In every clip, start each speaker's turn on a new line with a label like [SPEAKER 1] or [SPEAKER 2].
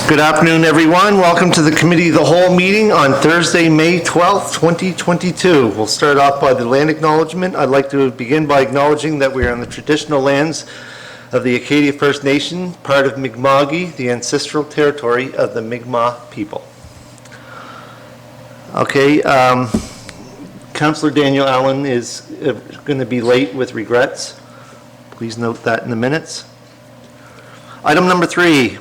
[SPEAKER 1] Good afternoon, everyone. Welcome to the Committee of the Whole meeting on Thursday, May 12th, 2022. We'll start off by the land acknowledgement. I'd like to begin by acknowledging that we are on the traditional lands of the Acadia First Nation, part of Mi'kma'ki, the ancestral territory of the Mi'kmaq people. Okay, Councillor Daniel Allen is going to be late with regrets. Please note that in the minutes. Item number 3.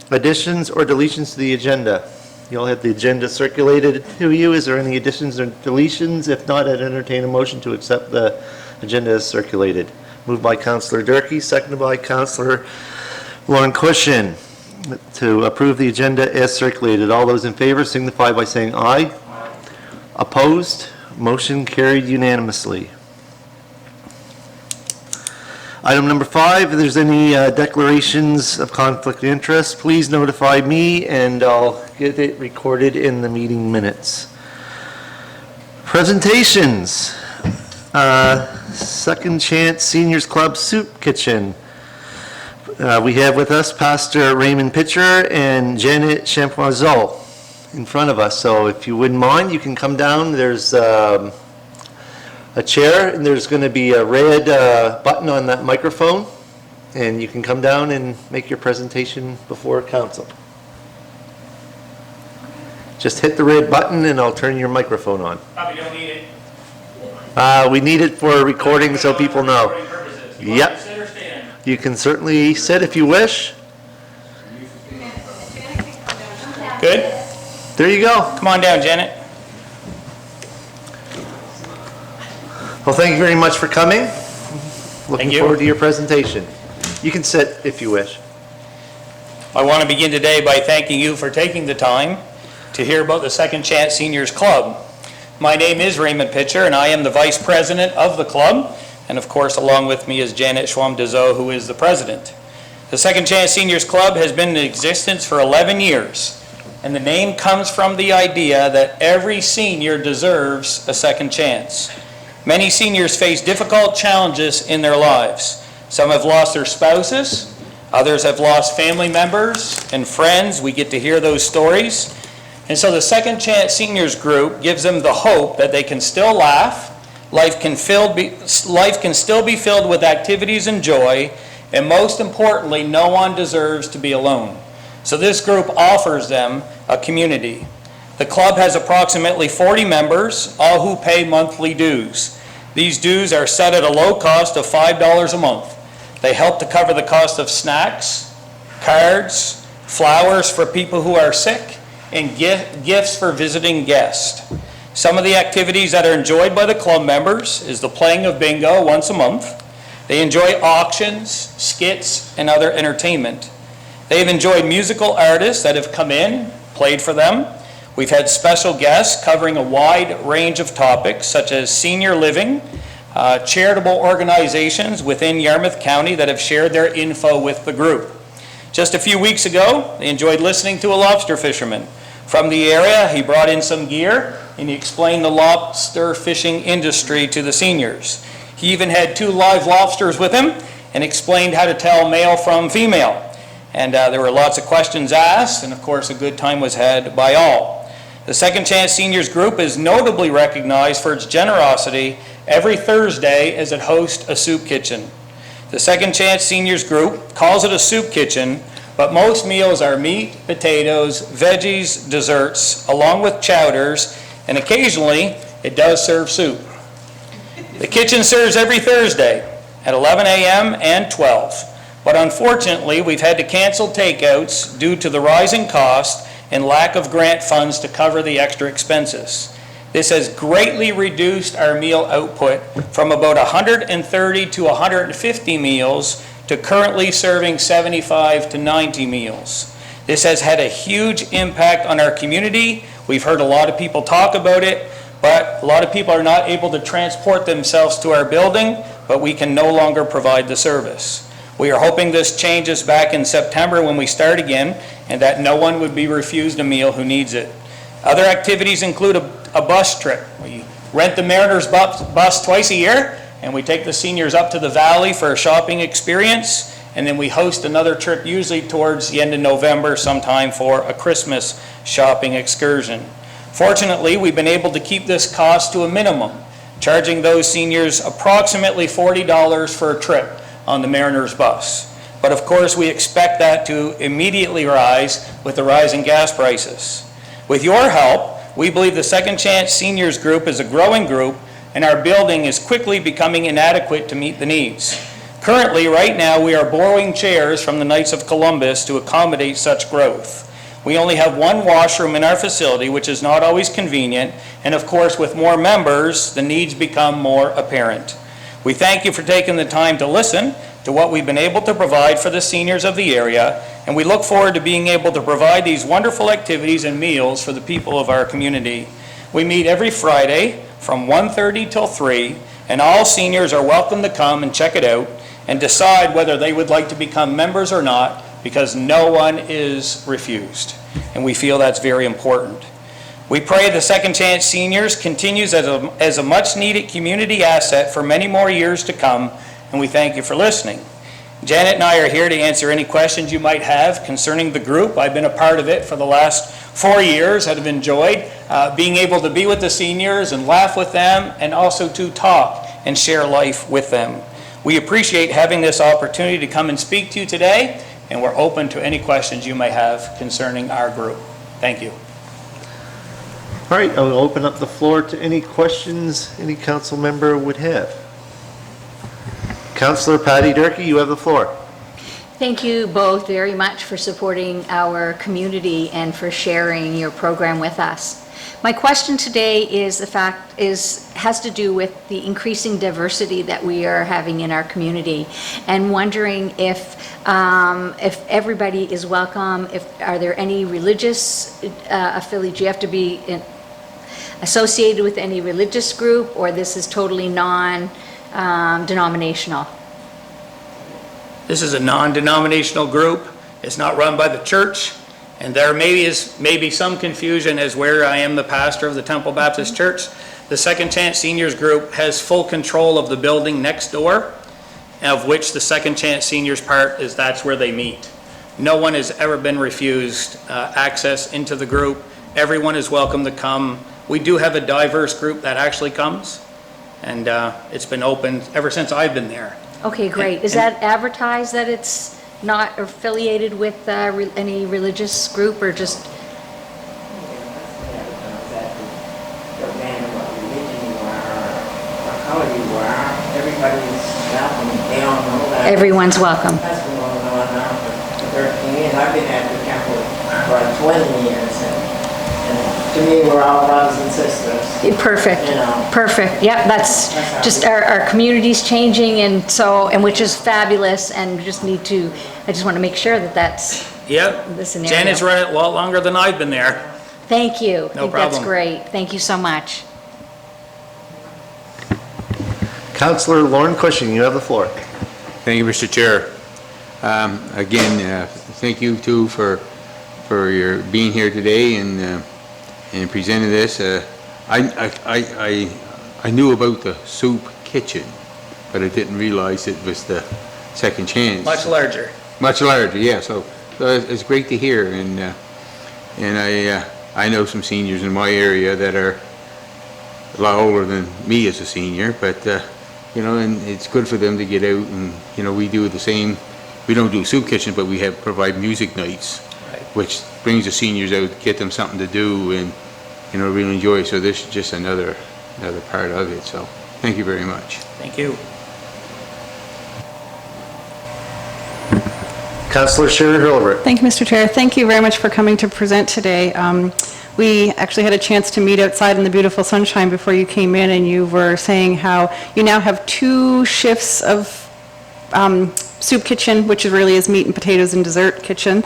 [SPEAKER 1] Additions or deletions to the agenda. You all have the agenda circulated to you. Is there any additions or deletions? If not, I'd entertain a motion to accept the agenda as circulated. Moved by Councillor Durkee, seconded by Councillor Lauren Cushion to approve the agenda as circulated. All those in favor signify by saying aye. Aye. Opposed? Motion carried unanimously. Item number 5, if there's any declarations of conflict of interest, please notify me and I'll get it recorded in the meeting minutes. Presentations. Second Chance Seniors Club Soup Kitchen. We have with us Pastor Raymond Pitcher and Janet Champoiseau in front of us. So if you wouldn't mind, you can come down. There's a chair, and there's going to be a red button on that microphone, and you can come down and make your presentation before council. Just hit the red button and I'll turn your microphone on.
[SPEAKER 2] Probably don't need it.
[SPEAKER 1] We need it for recording so people know. Yep.
[SPEAKER 2] Sit or stand?
[SPEAKER 1] You can certainly sit if you wish.
[SPEAKER 2] Good?
[SPEAKER 1] There you go.
[SPEAKER 2] Come on down, Janet.
[SPEAKER 1] Well, thank you very much for coming. Looking
[SPEAKER 2] Thank you.
[SPEAKER 1] forward to your presentation. You can sit if you wish.
[SPEAKER 2] I want to begin today by thanking you for taking the time to hear about the Second Chance Seniors Club. My name is Raymond Pitcher, and I am the Vice President of the club. And of course, along with me is Janet Schwam-Dezoe, who is the President. The Second Chance Seniors Club has been in existence for 11 years. And the name comes from the idea that every senior deserves a second chance. Many seniors face difficult challenges in their lives. Some have lost their spouses, others have lost family members and friends. We get to hear those stories. And so the Second Chance Seniors Group gives them the hope that they can still laugh, life can still be filled with activities and joy, and most importantly, no one deserves to be alone. So this group offers them a community. The club has approximately 40 members, all who pay monthly dues. These dues are set at a low cost of $5 a month. They help to cover the cost of snacks, cards, flowers for people who are sick, and gifts for visiting guests. Some of the activities that are enjoyed by the club members is the playing of bingo once a month. They enjoy auctions, skits, and other entertainment. They've enjoyed musical artists that have come in, played for them. We've had special guests covering a wide range of topics such as senior living, charitable organizations within Yarmouth County that have shared their info with the group. Just a few weeks ago, they enjoyed listening to a lobster fisherman from the area. He brought in some gear and he explained the lobster fishing industry to the seniors. He even had 2 live lobsters with him and explained how to tell male from female. And there were lots of questions asked, and of course a good time was had by all. The Second Chance Seniors Group is notably recognized for its generosity every Thursday as it hosts a soup kitchen. The Second Chance Seniors Group calls it a soup kitchen, but most meals are meat, potatoes, veggies, desserts, along with chowders, and occasionally it does serve soup. The kitchen serves every Thursday at 11 a.m. and 12. But unfortunately, we've had to cancel takeouts due to the rising cost and lack of grant funds to cover the extra expenses. This has greatly reduced our meal output from about 130 to 150 meals to currently serving 75 to 90 meals. This has had a huge impact on our community. We've heard a lot of people talk about it, but a lot of people are not able to transport themselves to our building, but we can no longer provide the service. We are hoping this changes back in September when we start again, and that no one would be refused a meal who needs it. Other activities include a bus trip. We rent the Mariners bus twice a year, and we take the seniors up to the valley for a shopping experience. and then we host another trip usually towards the end of November sometime for a Christmas shopping excursion. Fortunately, we've been able to keep this cost to a minimum, charging those seniors approximately $40 for a trip on the Mariners bus. But of course, we expect that to immediately rise with the rise in gas prices. With your help, we believe the Second Chance Seniors Group is a growing group, and our building is quickly becoming inadequate to meet the needs. Currently, right now, we are borrowing chairs from the Knights of Columbus to accommodate such growth. We only have one washroom in our facility, which is not always convenient, and of course, with more members, the needs become more apparent. We thank you for taking the time to listen to what we've been able to provide for the seniors of the area, and we look forward to being able to provide these wonderful activities and meals for the people of our community. We meet every Friday from 1:30 till 3, and all seniors are welcome to come and check it out and decide whether they would like to become members or not, because no one is refused, and we feel that's very important. We pray the Second Chance Seniors continues as a much-needed community asset for many more years to come, and we thank you for listening. Janet and I are here to answer any questions you might have concerning the group. I've been a part of it for the last 4 years. I've enjoyed being able to be with the seniors and laugh with them, and also to talk and share life with them. We appreciate having this opportunity to come and speak to you today, and we're open to any questions you may have concerning our group. Thank you.
[SPEAKER 1] All right, I'll open up the floor to any questions any council member would have. Councillor Patty Durkee, you have the floor.
[SPEAKER 3] Thank you both very much for supporting our community and for sharing your program with us. My question today has to do with the increasing diversity that we are having in our community, and wondering if everybody is welcome. Are there any religious affiliates? Do you have to be associated with any religious group, or this is totally non-denominational?
[SPEAKER 2] This is a non-denominational group. It's not run by the church, and there may be some confusion as where I am the pastor of the Temple Baptist Church. The Second Chance Seniors Group has full control of the building next door, of which the Second Chance Seniors part is that's where they meet. No one has ever been refused access into the group. Everyone is welcome to come. We do have a diverse group that actually comes, and it's been open ever since I've been there.
[SPEAKER 3] Okay, great. Is that advertised that it's not affiliated with any religious group, or just?
[SPEAKER 4] Doesn't matter what religion you are, what color you are, everybody's welcome. They all know that.
[SPEAKER 3] Everyone's welcome.
[SPEAKER 4] That's been going on now for 13 years. I've been at the temple for 20 years, and to me, we're all brothers and sisters.
[SPEAKER 3] Perfect.
[SPEAKER 4] You know.
[SPEAKER 3] Perfect. Yep, that's
[SPEAKER 4] how
[SPEAKER 3] just
[SPEAKER 4] we-
[SPEAKER 3] our community's changing, and which is fabulous, and I just want to make sure that that's
[SPEAKER 2] Yep.
[SPEAKER 3] the scenario.
[SPEAKER 2] Janet's run it a lot longer than I've been there.
[SPEAKER 3] Thank you.
[SPEAKER 2] No
[SPEAKER 3] I think that's
[SPEAKER 2] problem.
[SPEAKER 3] great. Thank you so much.
[SPEAKER 1] Councillor Lauren Cushing, you have the floor.
[SPEAKER 5] Thank you, Mr. Chair. Again, thank you too for your being here today and presenting this. I knew about the soup kitchen, but I didn't realize it was the Second Chance.
[SPEAKER 2] Much larger.
[SPEAKER 5] Much larger, yeah. So it's great to hear, and I know some seniors in my area that are a lot older than me as a senior, but and it's good for them to get out, and we do the same. We don't do soup kitchens, but we provide music nights,
[SPEAKER 2] Right.
[SPEAKER 5] which brings the seniors out, get them something to do, and really enjoy it. So this is just another part of it. So thank you very much.
[SPEAKER 2] Thank you.
[SPEAKER 1] Councillor Sherry Hurlbert.
[SPEAKER 6] Thank you, Mr. Chair. Thank you very much for coming to present today. We actually had a chance to meet outside in the beautiful sunshine before you came in, and you were saying how you now have 2 shifts of soup kitchen, which really is meat and potatoes and dessert kitchen.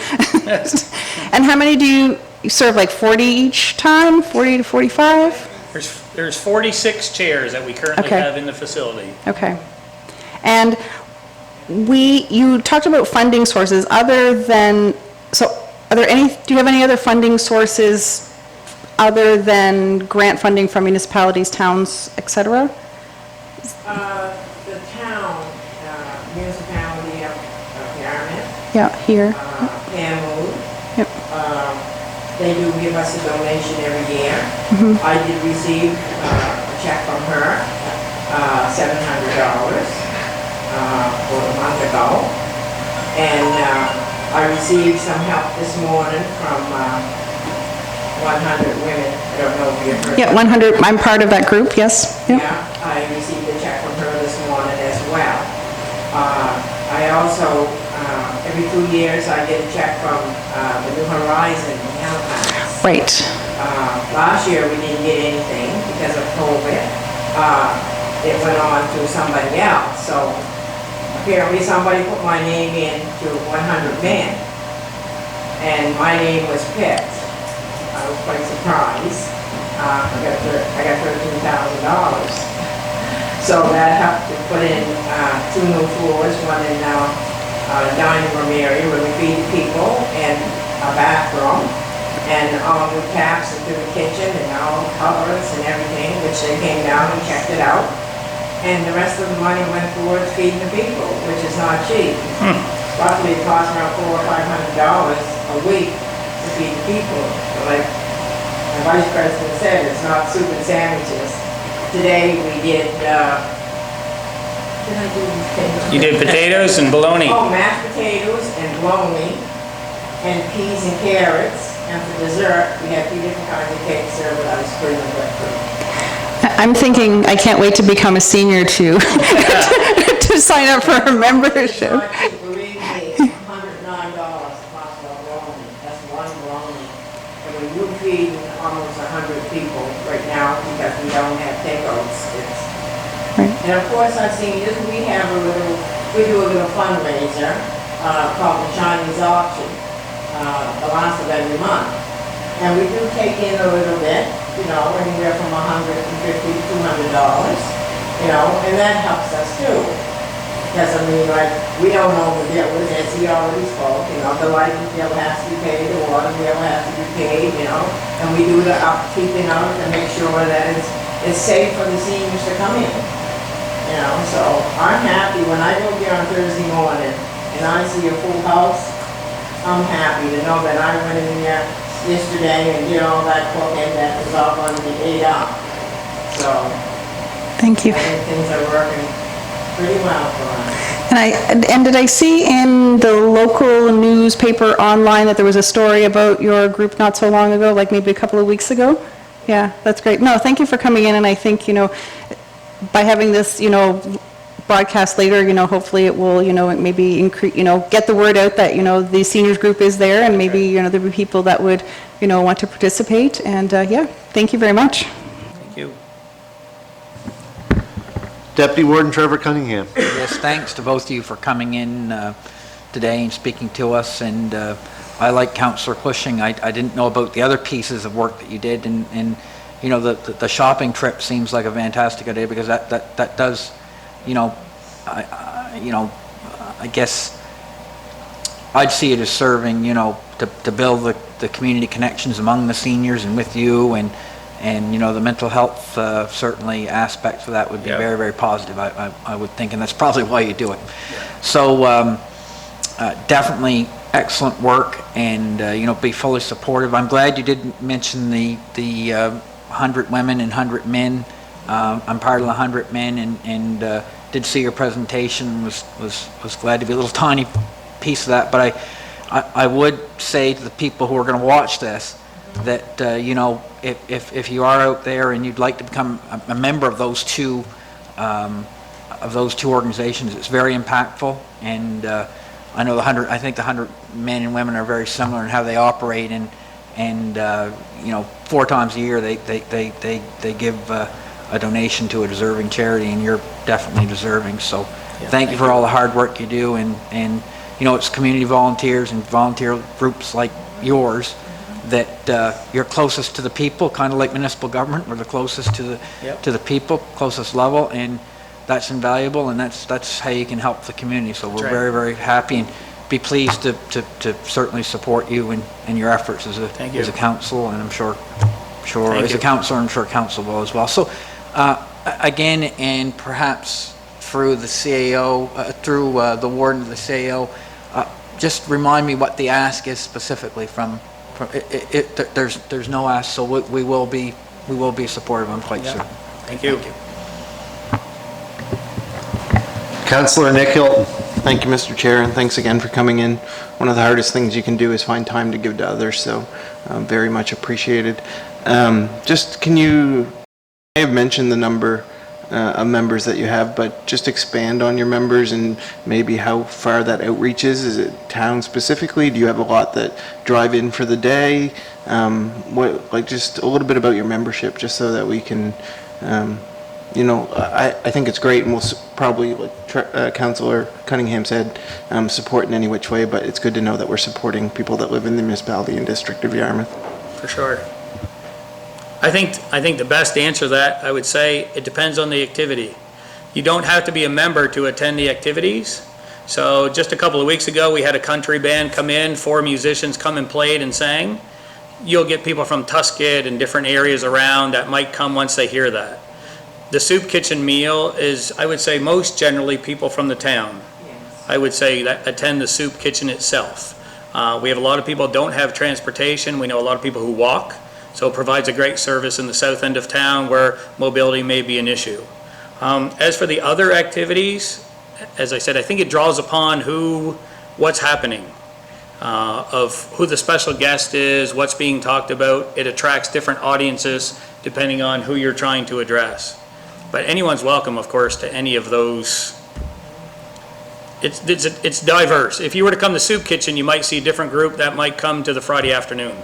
[SPEAKER 6] And how many do you serve, like 40 each time, 40 to 45?
[SPEAKER 2] There's 46 chairs that we currently
[SPEAKER 6] Okay.
[SPEAKER 2] have in the facility.
[SPEAKER 6] Okay. And you talked about funding sources do you have any other funding sources other than grant funding from municipalities, towns, et cetera?
[SPEAKER 4] The town, municipality, I
[SPEAKER 6] Yeah, here.
[SPEAKER 4] Pam Moon.
[SPEAKER 6] Yep.
[SPEAKER 4] They do give us a donation every year. I did receive a check from her, $700 for a month ago. And I received some help this morning from 100 Women. I don't know if you've heard.
[SPEAKER 6] Yeah, 100, I'm part of that group, yes. Yep.
[SPEAKER 4] Yeah, I received a check from her this morning as well. I also, every 2 years, I get a check from the New Horizon in Halifax.
[SPEAKER 6] Right.
[SPEAKER 4] Last year, we didn't get anything because of COVID. It went on to somebody else, so apparently somebody put my name in to 100 Men, and my name was picked. I was quite surprised. I got $13,000. So that helped to put in 2 new floors, one in dining room area where we feed people, and a bathroom, and all new taps into the kitchen, and all cupboards and everything, which they came down and checked it out. And the rest of the money went towards feeding the people, which is not cheap. Roughly it costs around $400 or $500 a week to feed the people. But like the Vice President said, it's not soup and sandwiches. Today we did, did I do potatoes?
[SPEAKER 2] You did potatoes and bologna.
[SPEAKER 4] Oh, mashed potatoes and bologna, and peas and carrots. And for dessert, we had 3 different kinds of cakes served with ice cream and whipped cream.
[SPEAKER 6] I'm thinking, I can't wait to become a senior to, to sign up for a membership.
[SPEAKER 4] Not cheap, believe me, it's $109 a cost of bologna. That's one bologna. And we would feed almost 100 people right now because we don't have takeouts. And of course, our seniors, we do a little fundraiser called the Chinese Auction, the last of every month. And we do take in a little bit, you know, anywhere from $150 to $200, you know, and that helps us too. Because I mean, like, we don't know the bill, as he already spoke, you know, the light bill has to be paid, the water bill has to be paid, you know, and we do the upkeeping of it to make sure that it's safe for the seniors to come in. You know, so I'm happy when I go there on Thursday morning and I see a full house, I'm happy to know that I went in there yesterday and did all that cooking that was all going to be ate up. So
[SPEAKER 6] Thank you.
[SPEAKER 4] I think things are working pretty well for us.
[SPEAKER 6] And did I see in the local newspaper online that there was a story about your group not so long ago, like maybe a couple of weeks ago? Yeah, that's great. No, thank you for coming in, and I think, you know, by having this, you know, broadcast later, you know, hopefully it will, you know, maybe increase, you know, get the word out that, you know, the seniors group is there, and maybe, you know, there'll be people that would, you know, want to participate, and yeah, thank you very much.
[SPEAKER 2] Thank you.
[SPEAKER 1] Deputy Warden Trevor Cunningham.
[SPEAKER 7] Yes, thanks to both of you for coming in today and speaking to us. And I like Councillor Cushing. I didn't know about the other pieces of work that you did, and you know, the shopping trip seems like a fantastic idea, because that does, you know, I guess I'd see it as serving, you know, to build the community connections among the seniors and with you, and you know, the mental health certainly aspects of that would be very, very positive, I would think, and that's probably why you do it. So definitely excellent work, and you know, be fully supportive. I'm glad you did mention the 100 women and 100 men. I'm part of the 100 men, and did see your presentation. Was glad to be a little tiny piece of that. But I would say to the people who are going to watch this that you know, if you are out there and you'd like to become a member of those two organizations, it's very impactful. And I know I think the 100 men and women are very similar in how they operate, and you know, 4 times a year they give a donation to a deserving charity, and you're definitely deserving. So thank you for all the hard work you do, and you know, it's community volunteers and volunteer groups like yours that you're closest to the people, kind of like municipal government. We're the closest to the people, closest level, and that's invaluable, and that's how you can help the community. So we're very, very happy and be pleased to certainly support you and your efforts as a council, and I'm sure as a councillor, I'm sure council will as well. So again, and perhaps through the CAO, through the warden of the CAO, just remind me what the ask is specifically there's no ask, so we will be supportive, I'm quite
[SPEAKER 2] Yeah.
[SPEAKER 7] certain.
[SPEAKER 2] Thank you.
[SPEAKER 1] Councillor Nick Hilton.
[SPEAKER 8] Thank you, Mr. Chair, and thanks again for coming in. One of the hardest things you can do is find time to give to others, so very much appreciated. Just can you, I have mentioned the number of members that you have, but just expand on your members and maybe how far that outreach is. Is it town specifically? Do you have a lot that drive in for the day? Just a little bit about your membership, just so that we can, I think it's great, and we'll probably, like Councillor Cunningham said, support in any which way, but it's good to know that we're supporting people that live in the municipality and district of Yarmouth.
[SPEAKER 2] For sure. I think the best answer to that, I would say, it depends on the activity. You don't have to be a member to attend the activities. So just a couple of weeks ago, we had a country band come in, 4 musicians come and played and sang. You'll get people from Tuskegee and different areas around that might come once they hear that. The soup kitchen meal is, I would say, most generally people from the town. I would say that attend the soup kitchen itself. We have a lot of people who don't have transportation. We know a lot of people who walk. So it provides a great service in the south end of town where mobility may be an issue. As for the other activities, as I said, I think it draws upon what's happening, of who the special guest is, what's being talked about. It attracts different audiences depending on who you're trying to address. But anyone's welcome, of course, to any of those. It's diverse. If you were to come to Soup Kitchen, you might see a different group that might come to the Friday afternoon.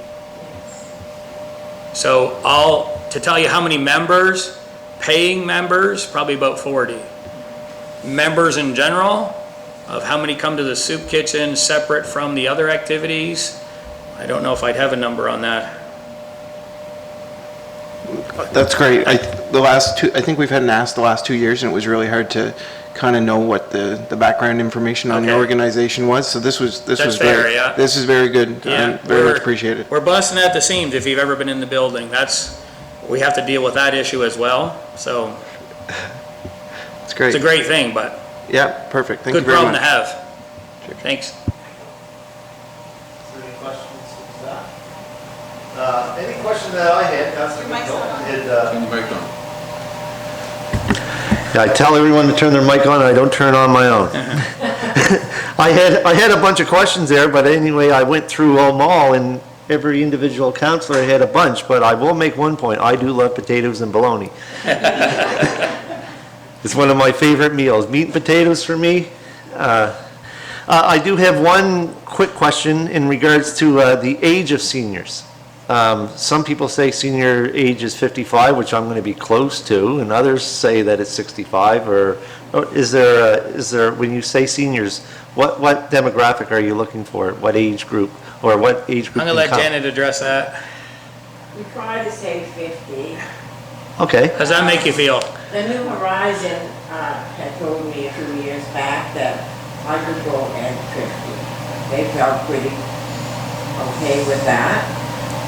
[SPEAKER 2] So to tell you how many members, paying members, probably about 40. Members in general, of how many come to the Soup Kitchen separate from the other activities, I don't know if I'd have a number on that.
[SPEAKER 8] That's great. I think we've had an ask the last 2 years, and it was really hard to kind of know what the background information on the
[SPEAKER 2] Okay.
[SPEAKER 8] organization was. So this was
[SPEAKER 2] That's
[SPEAKER 8] very,
[SPEAKER 2] fair, yeah.
[SPEAKER 8] This is very good.
[SPEAKER 2] Yeah,
[SPEAKER 8] and very much appreciated.
[SPEAKER 2] We're busting at the seams if you've ever been in the building. We have to deal with that issue as well. So
[SPEAKER 8] It's great.
[SPEAKER 2] it's a great thing, but
[SPEAKER 8] Yeah, perfect. Thank you
[SPEAKER 2] good
[SPEAKER 8] very
[SPEAKER 2] problem
[SPEAKER 8] much.
[SPEAKER 2] to have. Thanks.
[SPEAKER 1] Is there any questions to that? Any question that I had, Councillor Hilton, I tell everyone to turn their mic on, and I don't turn on my own. I had a bunch of questions there, but anyway, I went through them all, and every individual councillor had a bunch, but I will make one point. I do love potatoes and bologna. It's one of my favorite meals. Meat and potatoes for me. I do have one quick question in regards to the age of seniors. Some people say senior age is 55, which I'm going to be close to, and others say that it's 65. Or is there, when you say seniors, what demographic are you looking for? What age group, or what age group?
[SPEAKER 2] I'm going to let
[SPEAKER 1] can come?
[SPEAKER 2] Janet address that.
[SPEAKER 4] We try to say 50.
[SPEAKER 1] Okay.
[SPEAKER 2] How does that make you feel?
[SPEAKER 4] The New Horizon had told me a few years back that I could go at 50. They felt pretty okay with that.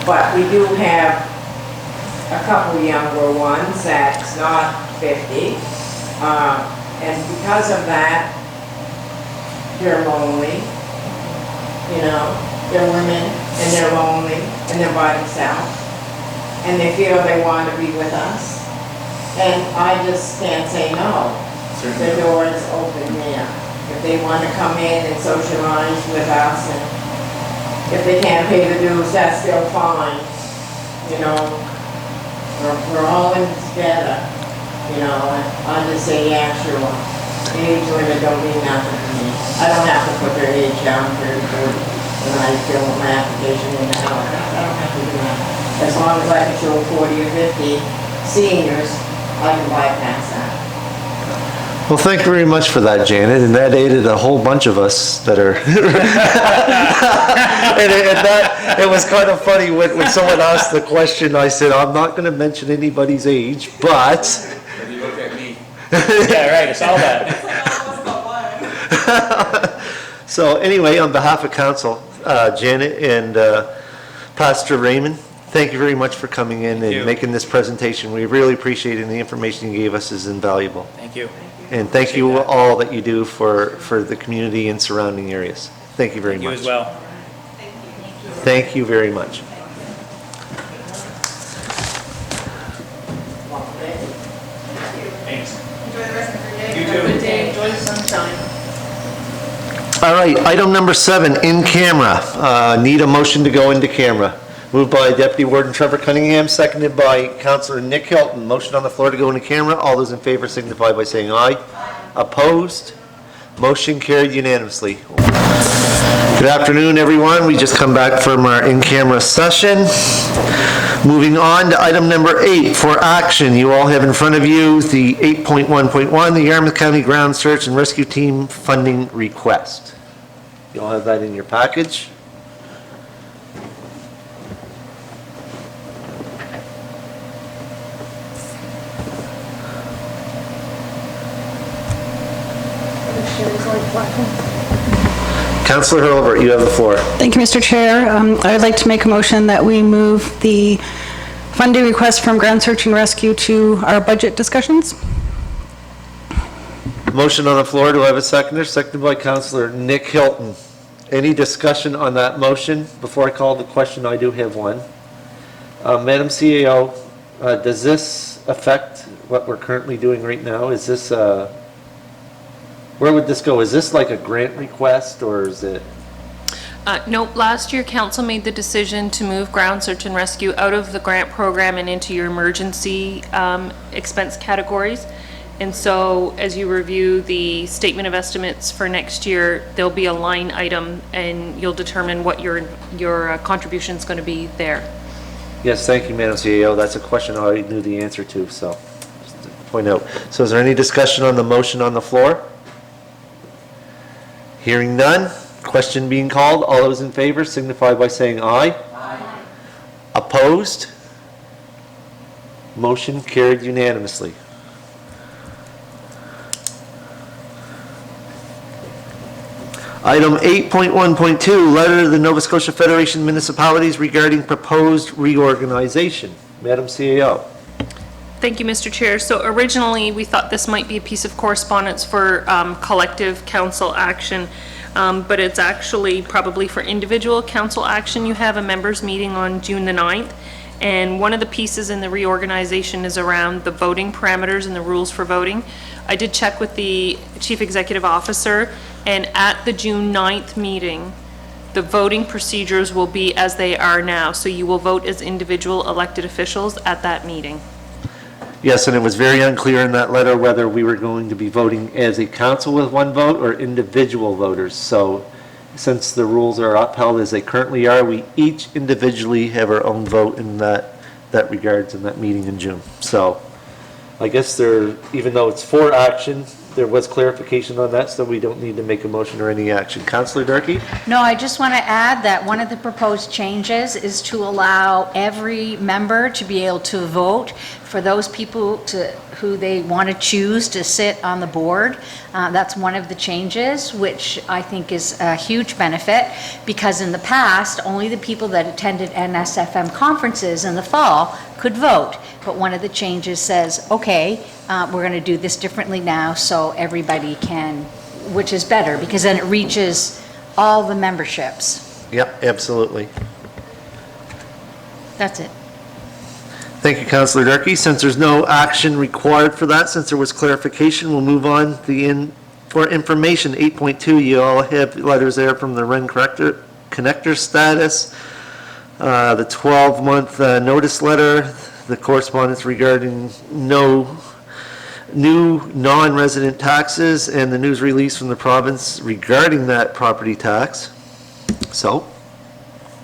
[SPEAKER 4] But we do have a couple younger ones that's not 50. And because of that, they're lonely. They're women and they're lonely and they're by themselves. And they feel they want to be with us. And I just can't say no. The door is open there. If they want to come in and socialize with us, and if they can't pay the dues, that's still fine. We're all in together, and I just say, yeah, sure. Age limit don't mean nothing to me. I don't have to put their age down for when I fill my application in the house. I don't have to do that. As long as I can show 40 or 50 seniors, I can bypass that.
[SPEAKER 1] Well, thank you very much for that, Janet, and that aided a whole bunch of us that are... and it was kind of funny when someone asked the question, I said, I'm not going to mention anybody's age, but...
[SPEAKER 5] When you look at me.
[SPEAKER 2] Yeah, right, it's all that.
[SPEAKER 1] So anyway, on behalf of council, Janet and Pastor Raymond, thank you very much for coming in and
[SPEAKER 2] you.
[SPEAKER 1] making this presentation. We really appreciate it, and the information you gave us is invaluable.
[SPEAKER 2] Thank you.
[SPEAKER 1] And thank you all that you do for the community and surrounding areas. Thank you very much.
[SPEAKER 2] You as well.
[SPEAKER 1] Thank you very much.
[SPEAKER 2] Thanks.
[SPEAKER 4] Enjoy the rest of your day.
[SPEAKER 2] You
[SPEAKER 4] Have a
[SPEAKER 2] too.
[SPEAKER 4] good day. Enjoy the sunshine.
[SPEAKER 1] All right, item number 7, in camera. Need a motion to go into camera. Moved by Deputy Warden Trevor Cunningham, seconded by Councillor Nick Hilton. Motion on the floor to go into camera. All those in favor signify by saying aye. Opposed? Motion carried unanimously. Good afternoon, everyone. We just come back from our in-camera session. Moving on to item number 8, for action. You all have in front of you the 8.1.1, the Yarmouth County Ground Search and Rescue Team funding request. You all have that in your package. Councillor Hurlbert, you have the floor.
[SPEAKER 6] Thank you, Mr. Chair. I would like to make a motion that we move the funding request from Ground Search and Rescue to our budget discussions.
[SPEAKER 1] Motion on the floor. Do I have a seconder? Seconded by Councillor Nick Hilton. Any discussion on that motion? Before I call the question, I do have one. Madam CAO, does this affect what we're currently doing right now? Is this, where would this go? Is this like a grant request, or is it?
[SPEAKER 9] Nope, last year council made the decision to move ground search and rescue out of the grant program and into your emergency expense categories. And so as you review the statement of estimates for next year, there'll be a line item and you'll determine what your contribution is going to be there.
[SPEAKER 1] Yes, thank you, Madam CAO. That's a question I already knew the answer to, so just to point out. So is there any discussion on the motion on the floor? Hearing none, question being called. All those in favor signify by saying aye. Aye. Opposed? Motion carried unanimously. Item 8.1.2, letter to the Nova Scotia Federation of Municipalities regarding proposed reorganization. Madam CAO.
[SPEAKER 9] Thank you, Mr. Chair. So originally, we thought this might be a piece of correspondence for collective council action, but it's actually probably for individual council action. You have a members meeting on June the 9th, and one of the pieces in the reorganization is around the voting parameters and the rules for voting. I did check with the Chief Executive Officer, and at the June 9th meeting, the voting procedures will be as they are now. So you will vote as individual elected officials at that meeting.
[SPEAKER 1] Yes, and it was very unclear in that letter whether we were going to be voting as a council with one vote or individual voters. So since the rules are upheld as they currently are, we each individually have our own vote in that regards in that meeting in June. So I guess there, even though it's for action, there was clarification on that, so we don't need to make a motion or any action. Councillor Durkee?
[SPEAKER 3] No, I just want to add that one of the proposed changes is to allow every member to be able to vote for those people who they want to choose to sit on the board. That's one of the changes, which I think is a huge benefit, because in the past, only the people that attended NSFM conferences in the fall could vote. But one of the changes says, okay, we're going to do this differently now so everybody can, which is better, because then it reaches all the memberships.
[SPEAKER 1] Yep, absolutely.
[SPEAKER 3] That's it.
[SPEAKER 1] Thank you, Councillor Durkee. Since there's no action required for that, since there was clarification, we'll move on for information. 8.2, you all have letters there from the REN connector status, the 12-month notice letter, the correspondence regarding no new non-resident taxes, and the news release from the province regarding that property tax. So,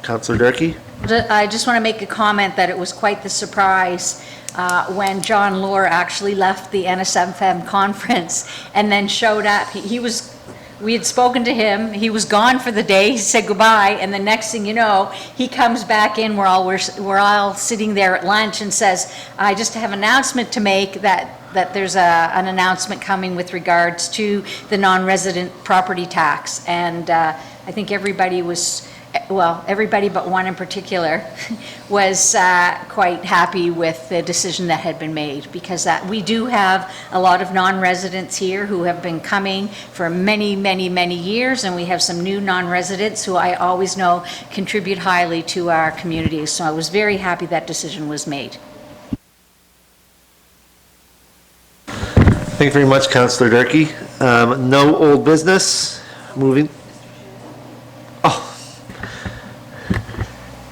[SPEAKER 1] Councillor Durkee?
[SPEAKER 3] I just want to make a comment that it was quite the surprise when John Lohr actually left the NSFM conference and then showed up. We had spoken to him, he was gone for the day, he said goodbye, and the next thing you know, he comes back in, we're all sitting there at lunch, and says, I just have an announcement to make that there's an announcement coming with regards to the non-resident property tax. And I think everybody was well, everybody but one in particular, was quite happy with the decision that had been made, because we do have a lot of non-residents here who have been coming for many, many, many years, and we have some new non-residents who I always know contribute highly to our community. So I was very happy that decision was made.
[SPEAKER 1] Thank you very much, Councillor Durkee. No old business. Moving. Oh.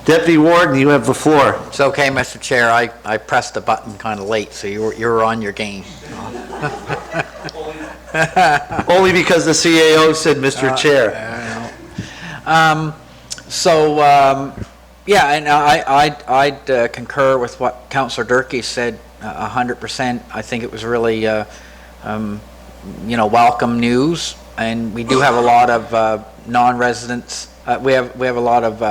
[SPEAKER 1] Deputy Warden, you have the floor.
[SPEAKER 7] It's okay, Mr. Chair, I pressed the button kind of late, so you were on your game.
[SPEAKER 1] Only because the CAO said Mr. Chair.
[SPEAKER 7] Yeah, and I'd concur with what Councillor Durkee said 100%. I think it was really, welcome news, and we do have a lot of non-residents. We have a lot of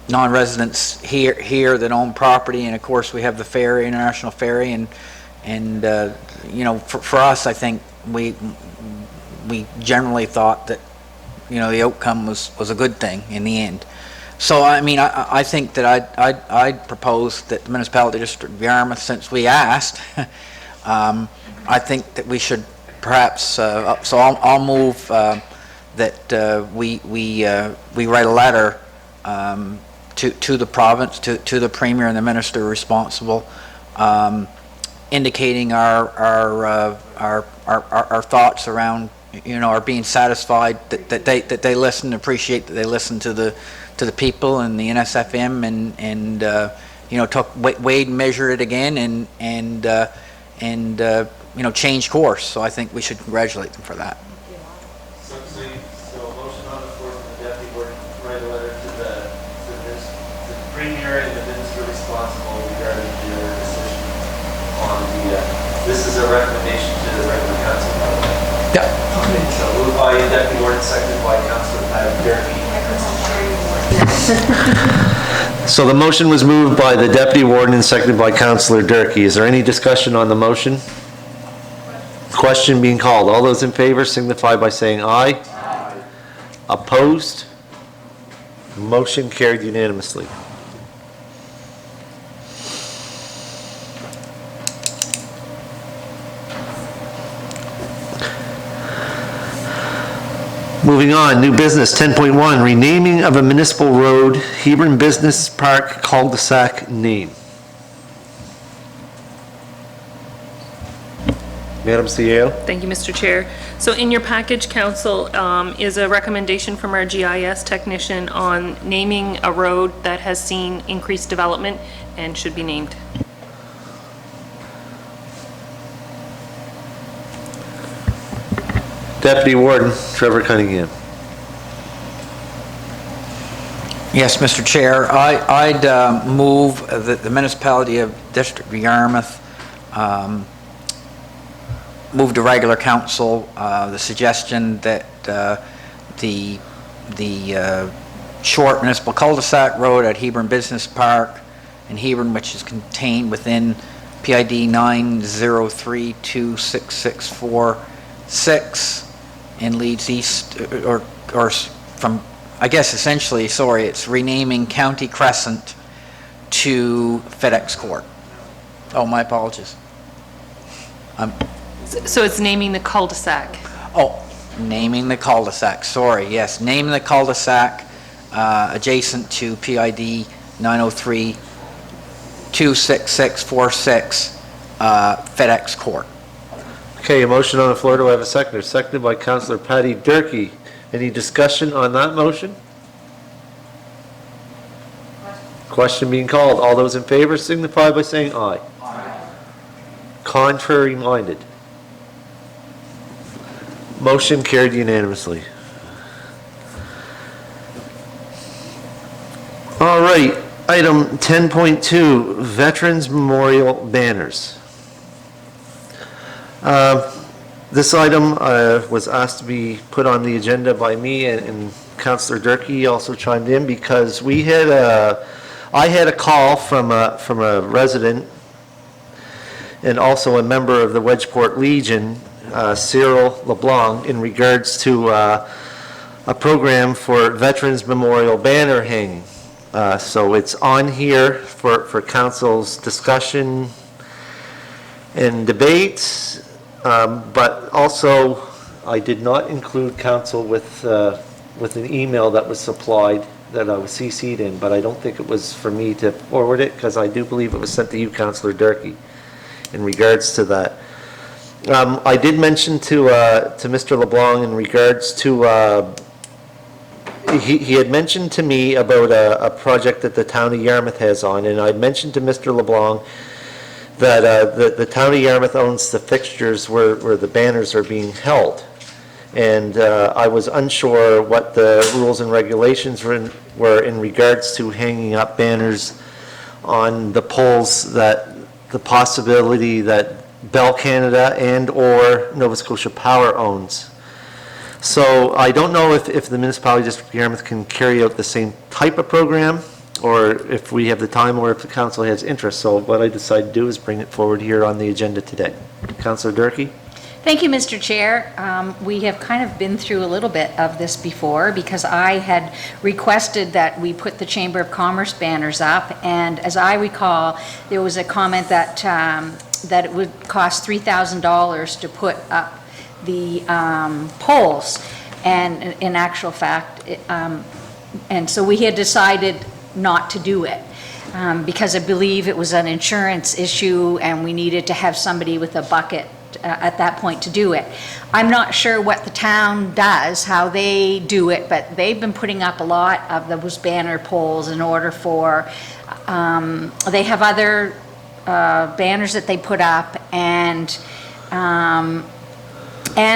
[SPEAKER 7] non-residents here that own property, and of course we have the ferry, International Ferry, and for us, I think we generally thought that the outcome was a good thing in the end. So I mean, I think that I'd propose that the municipality district of Yarmouth, since we asked, I think that we should perhaps. So I'll move that we write a letter to the province, to the premier and the minister responsible, indicating our thoughts around are being satisfied that they listen, appreciate that they listen to the people and the NSFM and weighed and measure it again and change course. So I think we should congratulate them for that.
[SPEAKER 1] So a motion on the floor from the deputy warden to write a letter to the premier and the minister responsible regarding their decision on this is a recommendation to the regular council.
[SPEAKER 7] Yeah.
[SPEAKER 1] So moved by deputy warden, seconded by Councillor Patty Durkee. So the motion was moved by the deputy warden and seconded by Councillor Durkee. Is there any discussion on the motion? Question being called. All those in favor signify by saying aye. Aye. Opposed? Motion carried unanimously. Moving on, new business 10.1, renaming of a municipal road, Hebron Business Park cul-de-sac name. Madam CEO.
[SPEAKER 9] Thank you, Mr. Chair. So in your package, Council, is a recommendation from our GIS technician on naming a road that has seen increased development and should be named.
[SPEAKER 1] Deputy Warden Trevor Cunningham.
[SPEAKER 7] Yes, Mr. Chair, I'd move that the municipality of District of Yarmouth move to regular council the suggestion that the short municipal cul-de-sac road at Hebron Business Park in Hebron, which is contained within PID 9032664-6 and leads east or from, I guess essentially, sorry, it's renaming County Crescent to FedEx Court. Oh, my apologies.
[SPEAKER 9] So it's naming the cul-de-sac.
[SPEAKER 7] Oh, naming the cul-de-sac, sorry, yes, naming the cul-de-sac adjacent to PID 9032664-6 FedEx Court.
[SPEAKER 1] Okay, a motion on the floor. Do I have a seconder? Seconded by Councillor Patty Durkee. Any discussion on that motion? Question being called. All those in favor signify by saying aye. Aye. Contrary minded. Motion carried unanimously. All right, item 10.2, Veterans Memorial Banners. This item was asked to be put on the agenda by me, and Councillor Durkee also chimed in because I had a call from a resident and also a member of the Wedgeport Legion, Cyril LeBlanc, in regards to a program for Veterans Memorial banner hanging. So it's on here for council's discussion and debate, but also I did not include council with an email that was supplied that I was CC'd in, but I don't think it was for me to forward it, because I do believe it was sent to you, Councillor Durkee, in regards to that. I did mention to Mr. LeBlanc in regards to, he had mentioned to me about a project that the town of Yarmouth has on, and I mentioned to Mr. LeBlanc that the town of Yarmouth owns the fixtures where the banners are being held. And I was unsure what the rules and regulations were in regards to hanging up banners on the poles, that the possibility that Bell Canada and/or Nova Scotia Power owns. So I don't know if the Municipality District of Yarmouth can carry out the same type of program, or if we have the time, or if the council has interest. So what I decided to do is bring it forward here on the agenda today. Councillor Durkee?
[SPEAKER 3] Thank you, Mr. Chair. We have kind of been through a little bit of this before, because I had requested that we put the Chamber of Commerce banners up, and as I recall, there was a comment that that it would cost $3,000 to put up the poles, and in actual fact, and so we had decided not to do it. Because I believe it was an insurance issue and we needed to have somebody with a bucket at that point to do it. I'm not sure what the town does, how they do it, but they've been putting up a lot of those banner poles in order for, they have other banners that they put up, and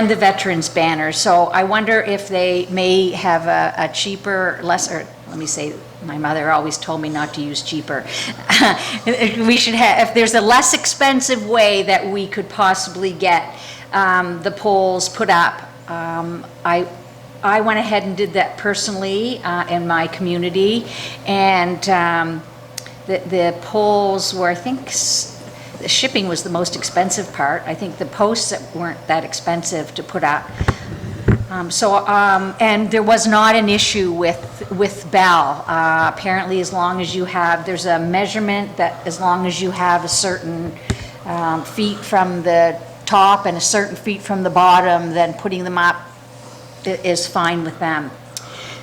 [SPEAKER 3] the veterans banners. So I wonder if they may have a cheaper, lesser, let me say, my mother always told me not to use cheaper. We should have, if there's a less expensive way that we could possibly get the poles put up. I went ahead and did that personally in my community, and the poles were, I think, the shipping was the most expensive part. I think the posts weren't that expensive to put up. And there was not an issue with Bell. Apparently, as long as you have, there's a measurement that as long as you have a certain feet from the top and a certain feet from the bottom, then putting them up is fine with them.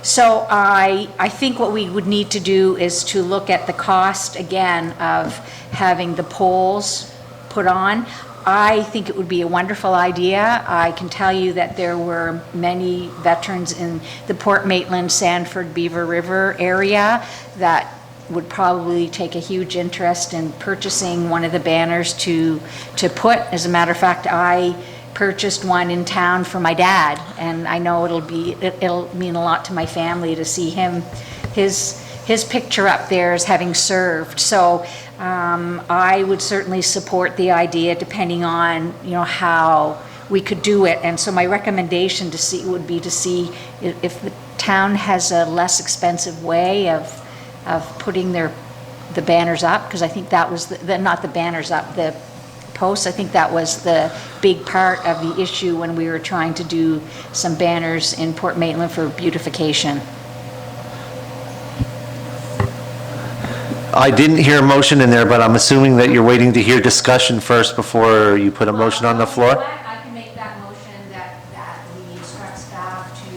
[SPEAKER 3] So I think what we would need to do is to look at the cost again of having the poles put on. I think it would be a wonderful idea. I can tell you that there were many veterans in the Port Maitland, Sanford, Beaver River area that would probably take a huge interest in purchasing one of the banners to put. As a matter of fact, I purchased one in town for my dad, and I know it'll mean a lot to my family to see him, his picture up there as having served. So I would certainly support the idea, depending on, how we could do it. And so my recommendation would be to see if the town has a less expensive way of putting the banners up, because I think that was not the banners up, the posts. I think that was the big part of the issue when we were trying to do some banners in Port Maitland for beautification.
[SPEAKER 1] I didn't hear a motion in there, but I'm assuming that you're waiting to hear discussion first before you put a motion on the floor?
[SPEAKER 3] I can make that motion that we instruct staff to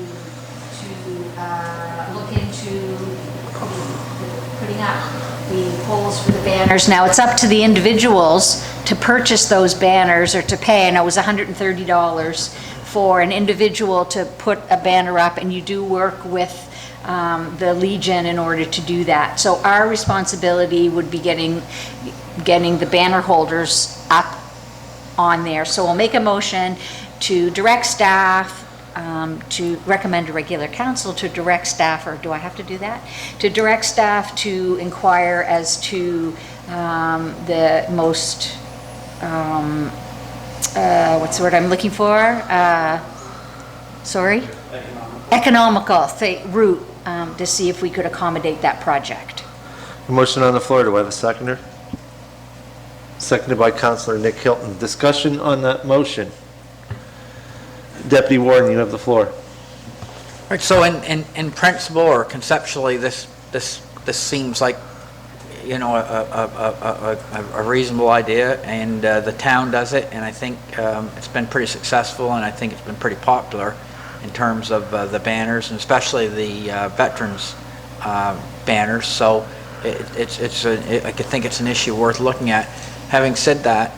[SPEAKER 3] look into putting up the poles for the banners. Now, it's up to the individuals to purchase those banners or to pay, and it was $130 for an individual to put a banner up, and you do work with the Legion in order to do that. So our responsibility would be getting the banner holders up on there. So we'll make a motion to direct staff, to recommend to regular council to direct staff, or do I have to do that? To direct staff to inquire as to the most, what's the word I'm looking for? Sorry? Economical route to see if we could accommodate that project.
[SPEAKER 1] A motion on the floor. Do I have a seconder? Seconded by Councillor Nick Hilton. Discussion on that motion. Deputy Warden, you have the floor.
[SPEAKER 7] Right, so in principle or conceptually, this seems like, you know, a reasonable idea, and the town does it, and I think it's been pretty successful, and I think it's been pretty popular in terms of the banners, and especially the veterans banners. So I think it's an issue worth looking at. Having said that,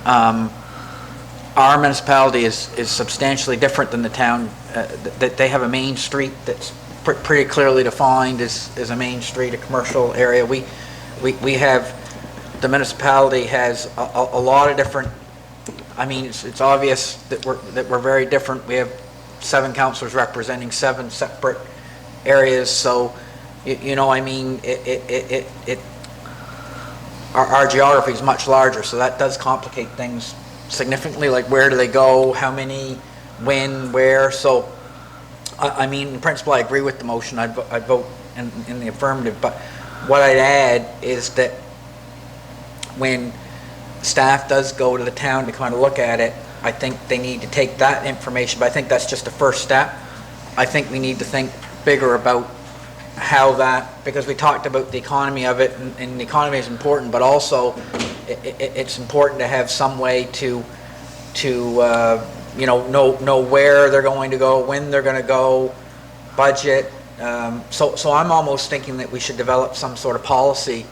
[SPEAKER 7] our municipality is substantially different than the town. That they have a main street that's pretty clearly defined as a main street, a commercial area. We have, the municipality has a lot of different, I mean, it's obvious that we're very different. We have 7 councillors representing 7 separate areas, so, you know, I mean, our geography is much larger, so that does complicate things significantly, like where do they go, how many, when, where. So, I mean, in principle, I agree with the motion. I'd vote in the affirmative, but what I'd add is that when staff does go to the town to kind of look at it, I think they need to take that information, but I think that's just the first step. I think we need to think bigger about how that, because we talked about the economy of it, and the economy is important, but also it's important to have some way to you know where they're going to go, when they're going to go, budget. So I'm almost thinking that we should develop some sort of policy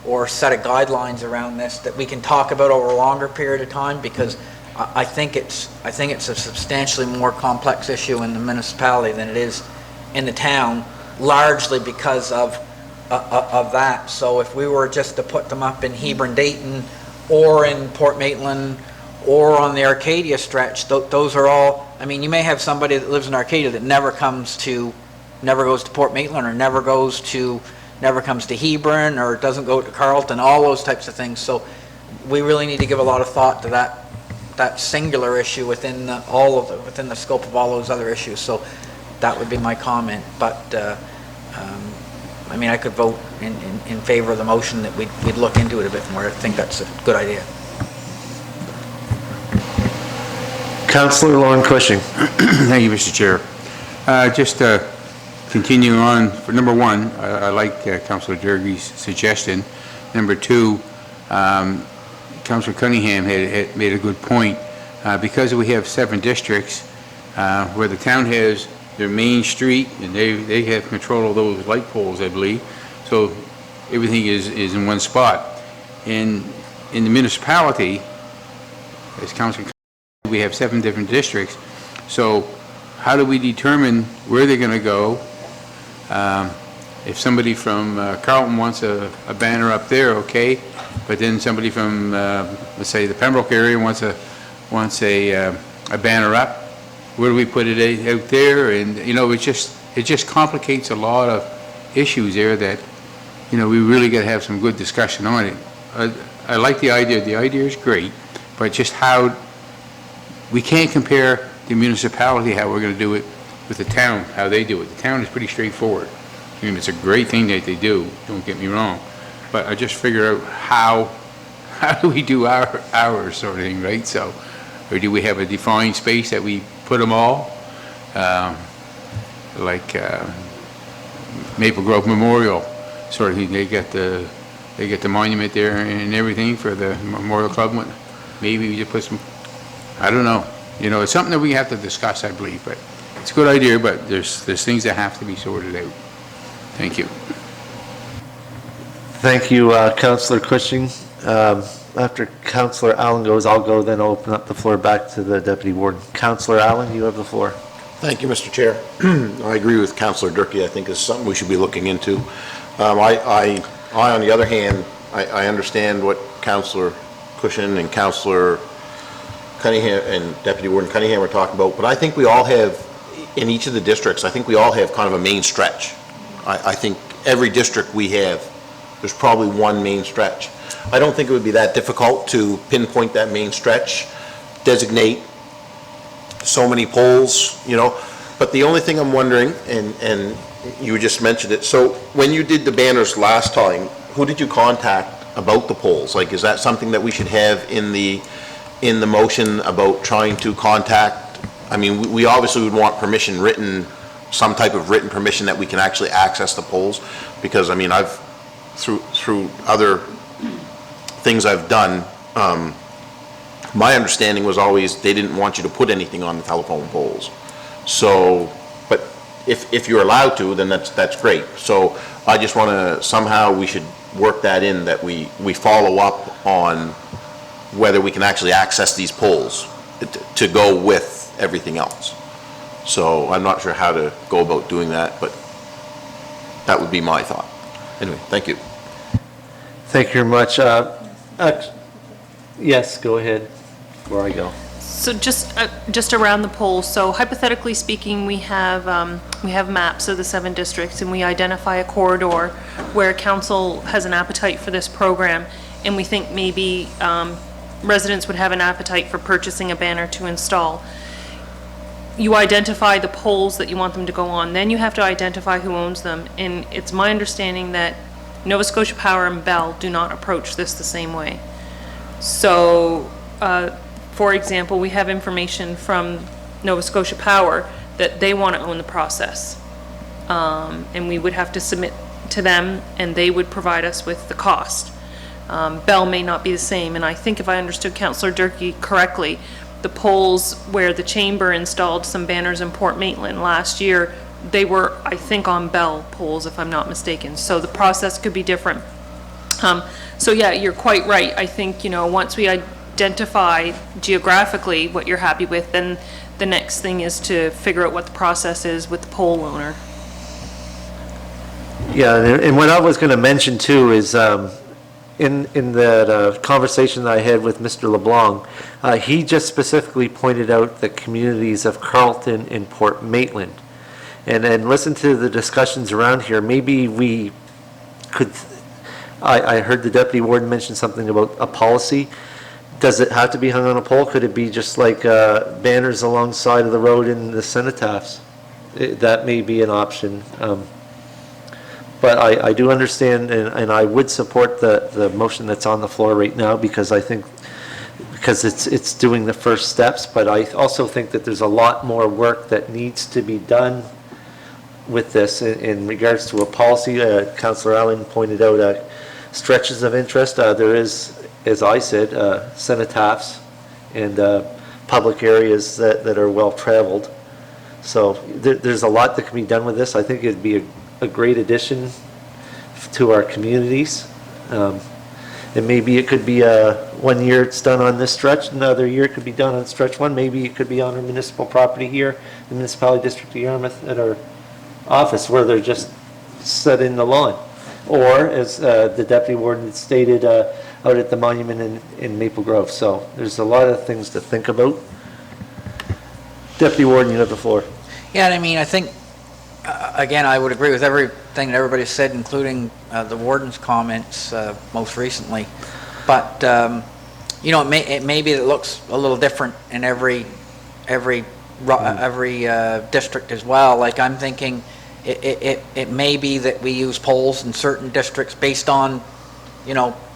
[SPEAKER 7] or set of guidelines around this that we can talk about over a longer period of time, because I think it's a substantially more complex issue in the municipality than it is in the town, largely because of that. So if we were just to put them up in Hebron, Dayton, or in Port Maitland, or on the Arcadia stretch, those are all, I mean, you may have somebody that lives in Arcadia that never goes to Port Maitland, or never comes to Hebron, or doesn't go to Carleton, all those types of things. So we really need to give a lot of thought to that singular issue within the scope of all those other issues. So that would be my comment. But I mean, I could vote in favor of the motion that we'd look into it a bit more. I think that's a good idea.
[SPEAKER 1] Councillor Lauren Cushing.
[SPEAKER 5] Thank you, Mr. Chair. Just continuing on, for number 1, I like Councillor Dergy's suggestion. Number 2, Councillor Cunningham had made a good point. Because we have 7 districts where the town has their main street, and they have control of those light poles, I believe, so everything is in one spot. In the municipality, as Councillor, we have 7 different districts, so how do we determine where they're going to go? If somebody from Carleton wants a banner up there, okay, but then somebody from, let's say, the Pembroke area wants a banner up, where do we put it out there? And, you know, it just complicates a lot of issues there that, you know, we really got to have some good discussion on it. I like the idea. The idea is great, but just how, we can't compare the municipality, how we're going to do it, with the town, how they do it. The town is pretty straightforward. I mean, it's a great thing that they do, don't get me wrong, but I just figure out how do we do our sort of thing, right? So, or do we have a defined space that we put them all? Like Maple Grove Memorial sort of thing. They get the monument there and everything for the Memorial Club. Maybe we just put some, I don't know. You know, it's something that we have to discuss, I believe, but it's a good idea, but there's things that have to be sorted out. Thank you.
[SPEAKER 1] Thank you, Councillor Cushing. After Councillor Allen goes, I'll go, then open up the floor back to the Deputy Warden. Councillor Allen, you have the floor.
[SPEAKER 10] Thank you, Mr. Chair. I agree with Councillor Durkee. I think it's something we should be looking into. I, on the other hand, I understand what Councillor Cushing and Councillor Cunningham and Deputy Warden Cunningham were talking about, but I think we all have, in each of the districts, I think we all have kind of a main stretch. I think every district we have, there's probably one main stretch. I don't think it would be that difficult to pinpoint that main stretch, designate so many poles, you know, but the only thing I'm wondering, and you just mentioned it, so when you did the banners last time, who did you contact about the poles? Like, is that something that we should have in the motion about trying to contact? I mean, we obviously would want permission written some type of written permission that we can actually access the poles, because, I mean, through other things I've done, my understanding was always they didn't want you to put anything on the telephone poles. So, but if you're allowed to, then that's great. So I just want to, somehow we should work that in, that we follow up on whether we can actually access these poles to go with everything else. So I'm not sure how to go about doing that, but that would be my thought. Anyway, thank you.
[SPEAKER 1] Thank you very much. Yes, go ahead, before I go.
[SPEAKER 9] So just around the polls, so hypothetically speaking, we have maps of the 7 districts, and we identify a corridor where council has an appetite for this program, and we think maybe residents would have an appetite for purchasing a banner to install. You identify the poles that you want them to go on, then you have to identify who owns them, and it's my understanding that Nova Scotia Power and Bell do not approach this the same way. So, for example, we have information from Nova Scotia Power that they want to own the process. And we would have to submit to them, and they would provide us with the cost. Bell may not be the same, and I think if I understood Councillor Durkee correctly, the poles where the chamber installed some banners in Port Maitland last year, they were, I think, on Bell poles, if I'm not mistaken. So the process could be different. So yeah, you're quite right. I think, once we identify geographically what you're happy with, then the next thing is to figure out what the process is with the pole owner.
[SPEAKER 1] Yeah, and what I was going to mention too is, in that conversation that I had with Mr. LeBlanc, he just specifically pointed out the communities of Carleton and Port Maitland. And listen to the discussions around here. Maybe we could, I heard the deputy warden mention something about a policy. Does it have to be hung on a pole? Could it be just like banners alongside of the road in the cenotaphs? That may be an option. But I do understand, and I would support the motion that's on the floor right now, because I think, because it's doing the first steps, but I also think that there's a lot more work that needs to be done with this in regards to a policy. Councillor Allen pointed out stretches of interest. There is, as I said, cenotaphs and public areas that are well-traveled. So there's a lot that can be done with this. I think it'd be a great addition to our communities. And maybe it could be 1 year it's done on this stretch, another year it could be done on stretch 1. Maybe it could be on our municipal property here, the Municipality District of Yarmouth, at our office, where they're just set in the lawn. Or, as the deputy warden stated, out at the monument in Maple Grove. So there's a lot of things to think about. Deputy warden, you have the floor.
[SPEAKER 7] Yeah, I mean, I think, again, I would agree with everything that everybody said, including the warden's comments most recently. But, it may be that it looks a little different in every district as well. Like, I'm thinking it may be that we use poles in certain districts based on,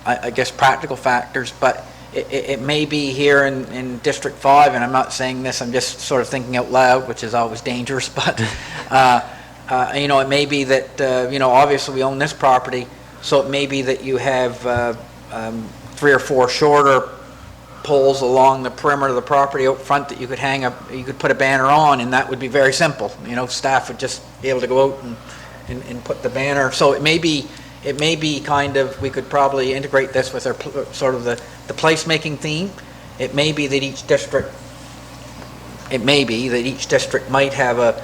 [SPEAKER 7] I guess practical factors, but it may be here in District 5, and I'm not saying this, I'm just sort of thinking out loud, which is always dangerous, but, it may be that, obviously we own this property, so it may be that you have 3 or 4 shorter poles along the perimeter of the property out front that you could put a banner on, and that would be very simple. Staff would just be able to go out and put the banner. So it may be kind of, we could probably integrate this with our sort of the placemaking theme. It may be that each district might have a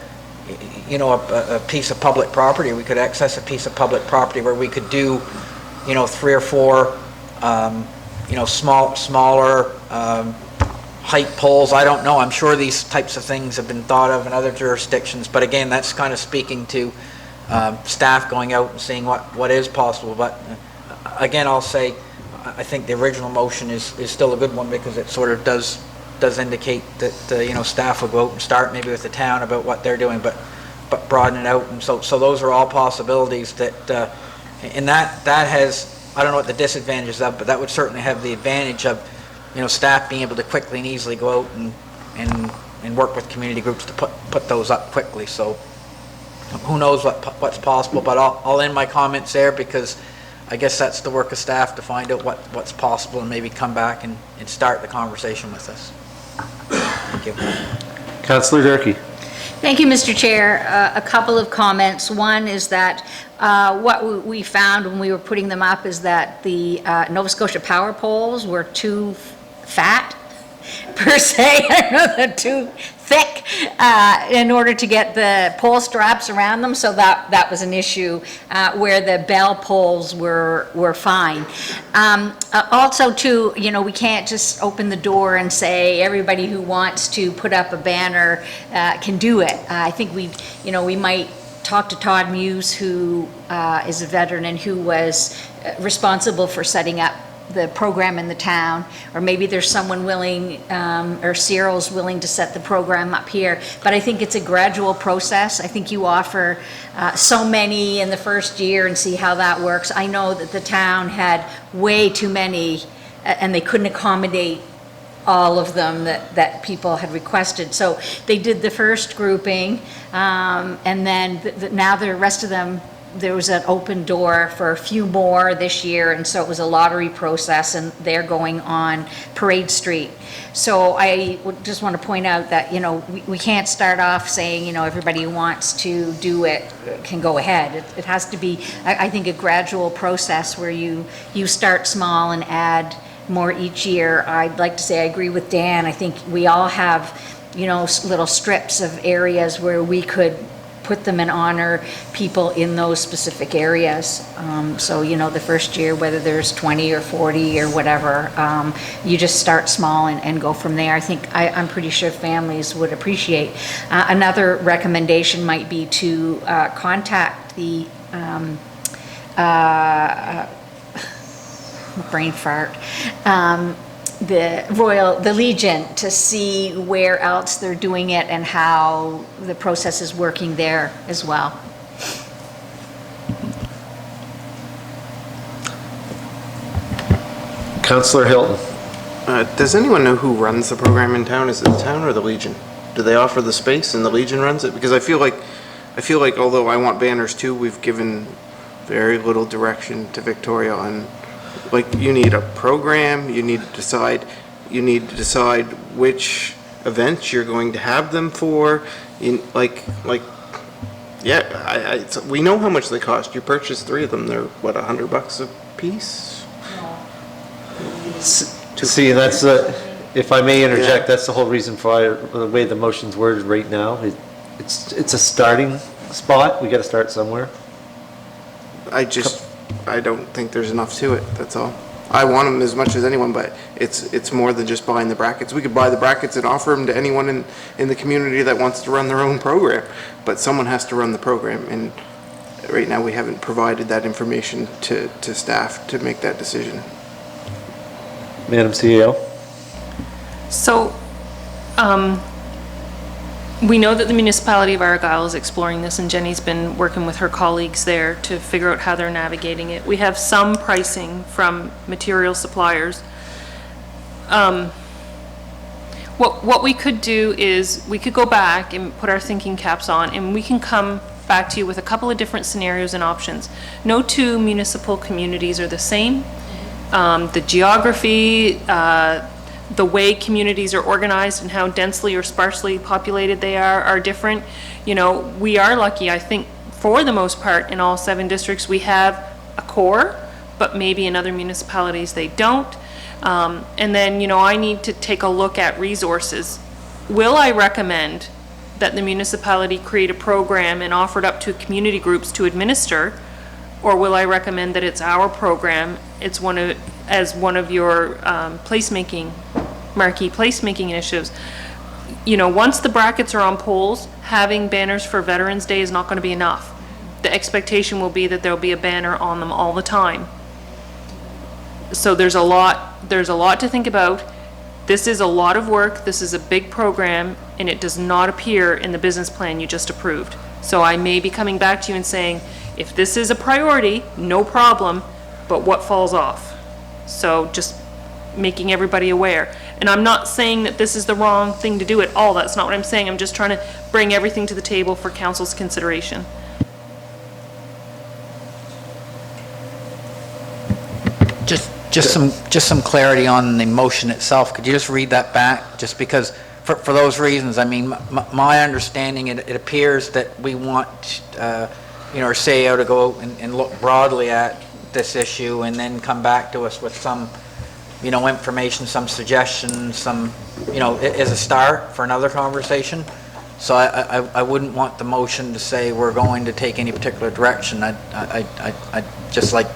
[SPEAKER 7] piece of public property. We could access a piece of public property where we could do 3 or 4 smaller height poles. I don't know. I'm sure these types of things have been thought of in other jurisdictions, but again, that's kind of speaking to staff going out and seeing what is possible. But again, I'll say, I think the original motion is still a good one, because it sort of does indicate that staff will go out and start maybe with the town about what they're doing, but broaden it out. And so those are all possibilities that, and that has, I don't know what the disadvantages of, but that would certainly have the advantage of, staff being able to quickly and easily go out and work with community groups to put those up quickly. So who knows what's possible, but I'll end my comments there because I guess that's the work of staff to find out what's possible and maybe come back and start the conversation with us. Thank you.
[SPEAKER 1] Councillor Durkee.
[SPEAKER 3] Thank you, Mr. Chair. A couple of comments. One is that what we found when we were putting them up is that the Nova Scotia power poles were too fat, per se. I don't know, they're too thick in order to get the pole straps around them, so that was an issue, where the bell poles were fine. Also, too, you know, we can't just open the door and say everybody who wants to put up a banner can do it. I think we might talk to Todd Muse, who is a veteran and who was responsible for setting up the program in the town, or maybe there's someone willing, or Cyril's willing to set the program up here. But I think it's a gradual process. I think you offer so many in the first year and see how that works. I know that the town had way too many, and they couldn't accommodate all of them that people had requested. So they did the first grouping, and then now the rest of them, there was an open door for a few more this year, and so it was a lottery process, and they're going on Parade Street. So I would just want to point out that, you know, we can't start off saying, you know, everybody who wants to do it can go ahead. It has to be, I think, a gradual process where you start small and add more each year. I'd like to say I agree with Dan. I think we all have, you know, little strips of areas where we could put them and honor people in those specific areas. So, you know, the first year, whether there's 20 or 40 or whatever, you just start small and go from there. I think, I'm pretty sure families would appreciate. Another recommendation might be to contact the brain fart, the Legion, to see where else they're doing it and how the process is working there as well.
[SPEAKER 1] Councillor Hilton.
[SPEAKER 8] Does anyone know who runs the program in town? Is it the town or the Legion? Do they offer the space and the Legion runs it? Because I feel like although I want banners too, we've given very little direction to Victoria on, like, you need a program, you need to decide which events you're going to have them for. We know how much they cost. You purchase 3 of them, they're what, $100 a piece?
[SPEAKER 1] See, that's, if I may interject, that's the whole reason for the way the motion's worded right now. It's a starting spot. We got to start somewhere.
[SPEAKER 8] I don't think there's enough to it, that's all. I want them as much as anyone, but it's more than just buying the brackets. We could buy the brackets and offer them to anyone in the community that wants to run their own program, but someone has to run the program, and right now we haven't provided that information to staff to make that decision.
[SPEAKER 1] Madam CEO.
[SPEAKER 9] So, we know that the municipality of Argyle is exploring this, and Jenny's been working with her colleagues there to figure out how they're navigating it. We have some pricing from material suppliers. What we could do is we could go back and put our thinking caps on, and we can come back to you with a couple of different scenarios and options. No two municipal communities are the same. The geography, the way communities are organized and how densely or sparsely populated they are different. You know, we are lucky, I think, for the most part, in all 7 districts, we have a core, but maybe in other municipalities they don't. And then, you know, I need to take a look at resources. Will I recommend that the municipality create a program and offer it up to community groups to administer? Or will I recommend that it's our program, it's one of your marquee placemaking initiatives? You know, once the brackets are on poles, having banners for Veterans Day is not going to be enough. The expectation will be that there'll be a banner on them all the time. So there's a lot to think about. This is a lot of work, this is a big program, and it does not appear in the business plan you just approved. So I may be coming back to you and saying, if this is a priority, no problem, but what falls off? So just making everybody aware. And I'm not saying that this is the wrong thing to do at all. That's not what I'm saying. I'm just trying to bring everything to the table for council's consideration.
[SPEAKER 7] Just some clarity on the motion itself. Could you just read that back? Just because, for those reasons, I mean, my understanding, it appears that we want, our CEO to go and look broadly at this issue and then come back to us with some, information, some suggestions, some, as a start for another conversation. So I wouldn't want the motion to say we're going to take any particular direction. I just like,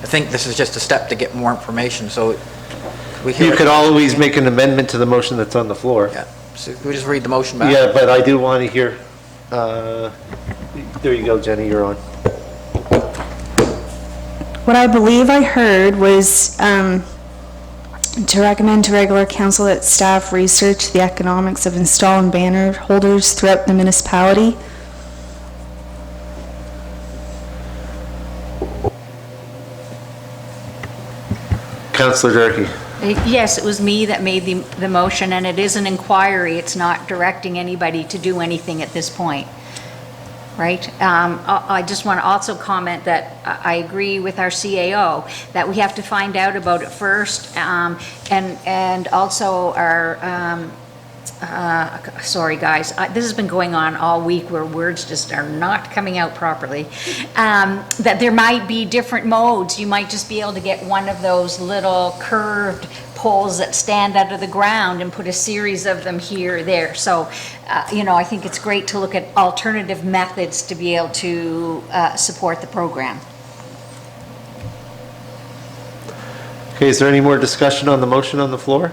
[SPEAKER 7] I think this is just a step to get more information, so we hear.
[SPEAKER 1] You could always make an amendment to the motion that's on the floor.
[SPEAKER 7] Yeah, so can we just read the motion back?
[SPEAKER 1] Yeah, but I do want to hear, there you go, Jenny, you're on.
[SPEAKER 11] What I believe I heard was to recommend to regular council that staff research the economics of installing banner holders throughout the municipality.
[SPEAKER 1] Councillor Durkee.
[SPEAKER 3] Yes, it was me that made the motion, and it is an inquiry. It's not directing anybody to do anything at this point, right? I just want to also comment that I agree with our CAO that we have to find out about it first, and also our, sorry guys, this has been going on all week where words just are not coming out properly, that there might be different modes. You might just be able to get one of those little curved poles that stand out of the ground and put a series of them here or there. So, I think it's great to look at alternative methods to be able to support the program.
[SPEAKER 1] Okay, is there any more discussion on the motion on the floor?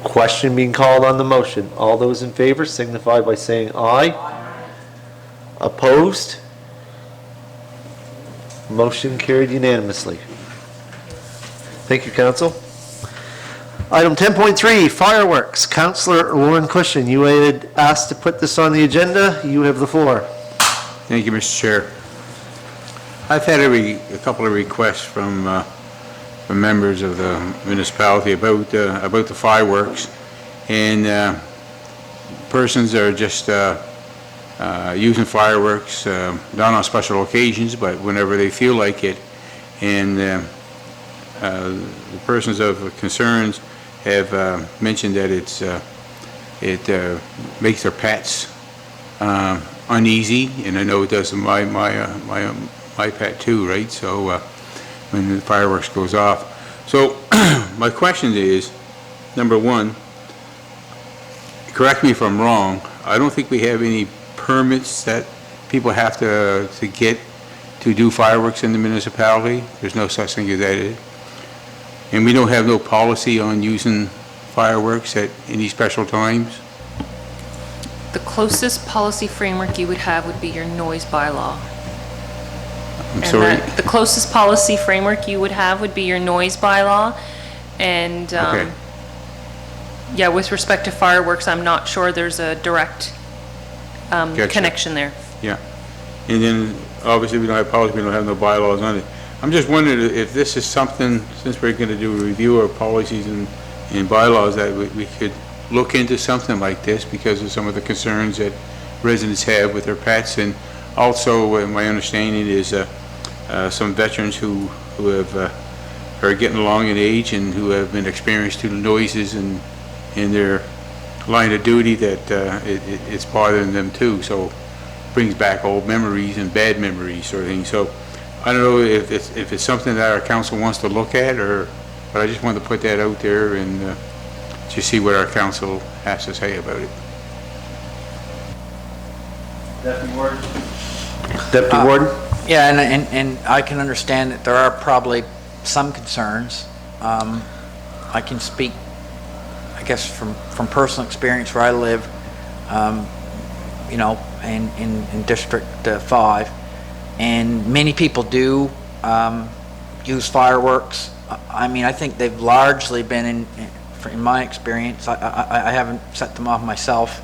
[SPEAKER 1] Question being called on the motion. All those in favor signify by saying aye. Opposed? Motion carried unanimously. Thank you, Council. Item 10.3, fireworks. Councillor Warren Cushion, you had asked to put this on the agenda. You have the floor.
[SPEAKER 5] Thank you, Mr. Chair. I've had a couple of requests from members of the municipality about the fireworks, and persons are just using fireworks not on special occasions, but whenever they feel like it. And the persons of concerns have mentioned that it makes their pets uneasy, and I know it does my pet too, right? So when the fireworks goes off. So my question is, number one, correct me if I'm wrong, I don't think we have any permits that people have to get to do fireworks in the municipality. There's no such thing as that. And we don't have no policy on using fireworks at any special times.
[SPEAKER 9] The closest policy framework you would have would be your noise bylaw.
[SPEAKER 5] I'm sorry?
[SPEAKER 9] The closest policy framework you would have would be your noise bylaw. And,
[SPEAKER 5] Okay.
[SPEAKER 9] yeah, with respect to fireworks, I'm not sure there's a direct
[SPEAKER 5] Gotcha.
[SPEAKER 9] connection there.
[SPEAKER 5] Yeah. And then, obviously, we don't have policy, we don't have no bylaws on it. I'm just wondering if this is something, since we're going to do a review of policies and bylaws, that we could look into something like this because of some of the concerns that residents have with their pets. And also, my understanding is some veterans who are getting along in age and who have been experienced to noises in their line of duty that it's bothering them too. So brings back old memories and bad memories sort of thing. So I don't know if it's something that our council wants to look at, but I just wanted to put that out there and just see what our council has to say about it.
[SPEAKER 1] Deputy Warden? Deputy Warden?
[SPEAKER 7] Yeah, and I can understand that there are probably some concerns. I can speak, I guess, from personal experience where I live, in District 5, and many people do use fireworks. I mean, I think they've largely been, in my experience, I haven't set them off myself.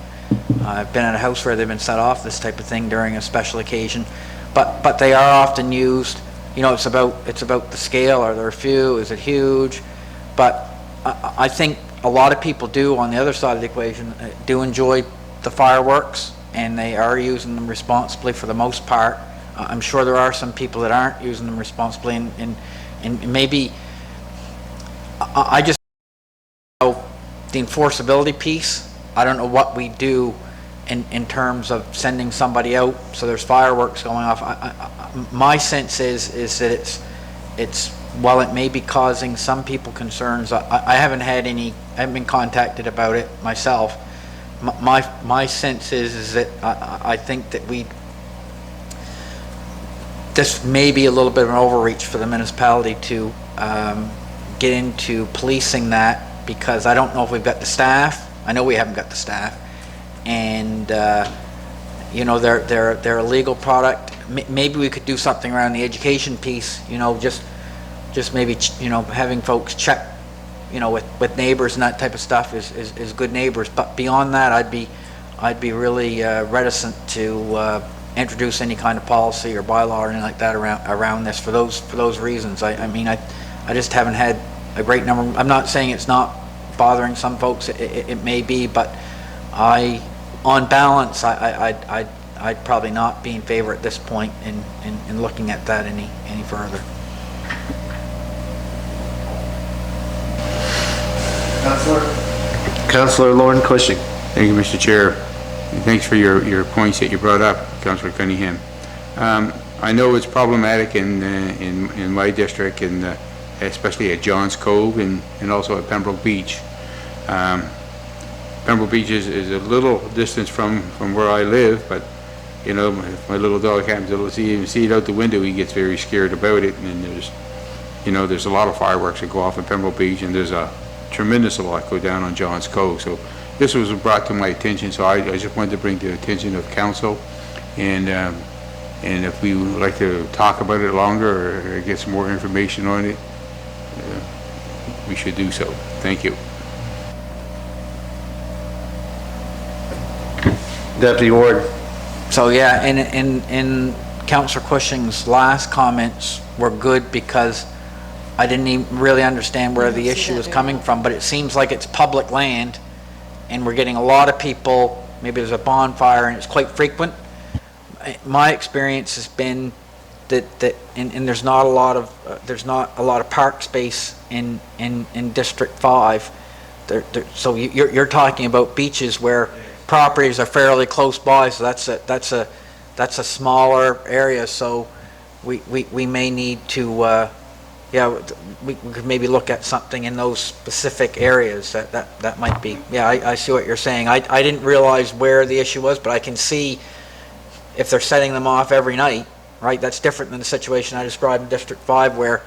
[SPEAKER 7] I've been at a house where they've been set off, this type of thing, during a special occasion. But they are often used, it's about the scale. Are there few? Is it huge? but I think a lot of people do, on the other side of the equation, do enjoy the fireworks, and they are using them responsibly for the most part. I'm sure there are some people that aren't using them responsibly, and maybe, I just know the enforceability piece. I don't know what we do in terms of sending somebody out, so there's fireworks going off. My sense is that it's, while it may be causing some people concerns, I haven't been contacted about it myself. My sense is that I think that this may be a little bit of an overreach for the municipality to get into policing that, because I don't know if we've got the staff. I know we haven't got the staff, and you know, they're a legal product. Maybe we could do something around the education piece. You know, just maybe, you know, having folks check, you know, with neighbors and that type of stuff is good neighbors. But beyond that, I'd be really reticent to introduce any kind of policy or bylaw or anything like that around this for those reasons. I mean, I just haven't had a great number. I'm not saying it's not bothering some folks. It may be, but on balance, I'd probably not be in favor at this point in looking at that any further.
[SPEAKER 1] Councillor Lauren Cushing.
[SPEAKER 5] Thank you, Mr. Chair. And thanks for your points that you brought up, Councillor Cunningham. I know it's problematic in my district, and especially at Johns Cove and also at Pembroke Beach. Pembroke Beach is a little distance from where I live, but you know, if my little dog happens to see it out the window, he gets very scared about it. And there's a lot of fireworks that go off in Pembroke Beach, and there's a tremendous lot go down on Johns Cove. So this was brought to my attention, so I just wanted to bring to the attention of council, and if we would like to talk about it longer or get some more information on it, we should do so. Thank you.
[SPEAKER 1] Deputy Ward.
[SPEAKER 7] So yeah, and Councillor Cushing's last comments were good, because I didn't even really understand where the issue was coming from, but it seems like it's public land, and we're getting a lot of people. Maybe there's a bonfire and it's quite frequent. My experience has been that and there's not a lot of park space in District 5. So you're talking about beaches where properties are fairly close by, so that's a smaller area. So we may need to we could maybe look at something in those specific areas. That might be, I see what you're saying. I didn't realize where the issue was, but I can see if they're setting them off every night, right? That's different than the situation I described in District 5, where,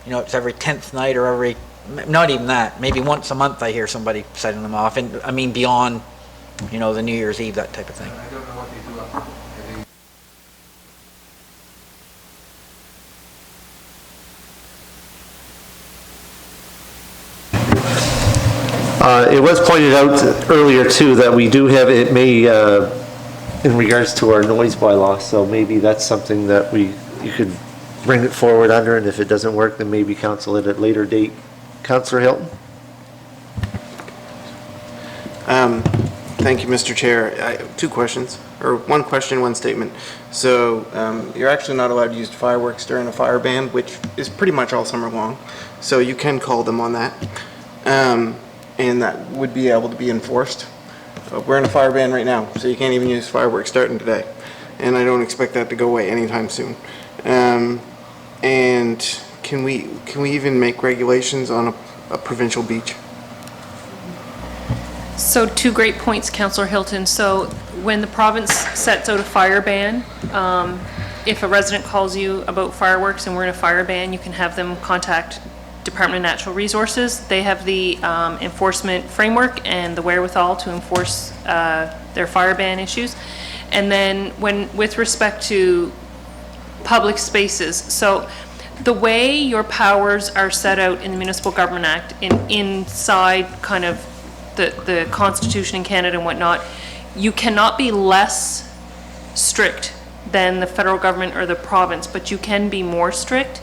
[SPEAKER 7] you know, it's every 10th night, or not even that, maybe once a month I hear somebody setting them off. And I mean beyond, you know, the New Year's Eve, that type of thing.
[SPEAKER 5] I don't know what they do up
[SPEAKER 1] It was pointed out earlier too that we do have, it may, in regards to our noise bylaw, so maybe that's something that you could bring it forward under, and if it doesn't work, then maybe council it at a later date. Councillor Hilton?
[SPEAKER 8] Thank you, Mr. Chair. Two questions, or one question, one statement. So you're actually not allowed to use fireworks during a fire ban, which is pretty much all summer long. So you can call them on that. And that would be able to be enforced. We're in a fire ban right now, so you can't even use fireworks starting today. And I don't expect that to go away anytime soon. And can we even make regulations on a provincial beach?
[SPEAKER 9] So two great points, Councillor Hilton. So when the province sets out a fire ban, if a resident calls you about fireworks and we're in a fire ban, you can have them contact Department of Natural Resources. They have the enforcement framework and the wherewithal to enforce their fire ban issues. And then with respect to public spaces, so the way your powers are set out in the Municipal Government Act, inside kind of the Constitution in Canada and whatnot, you cannot be less strict than the federal government or the province, but you can be more strict.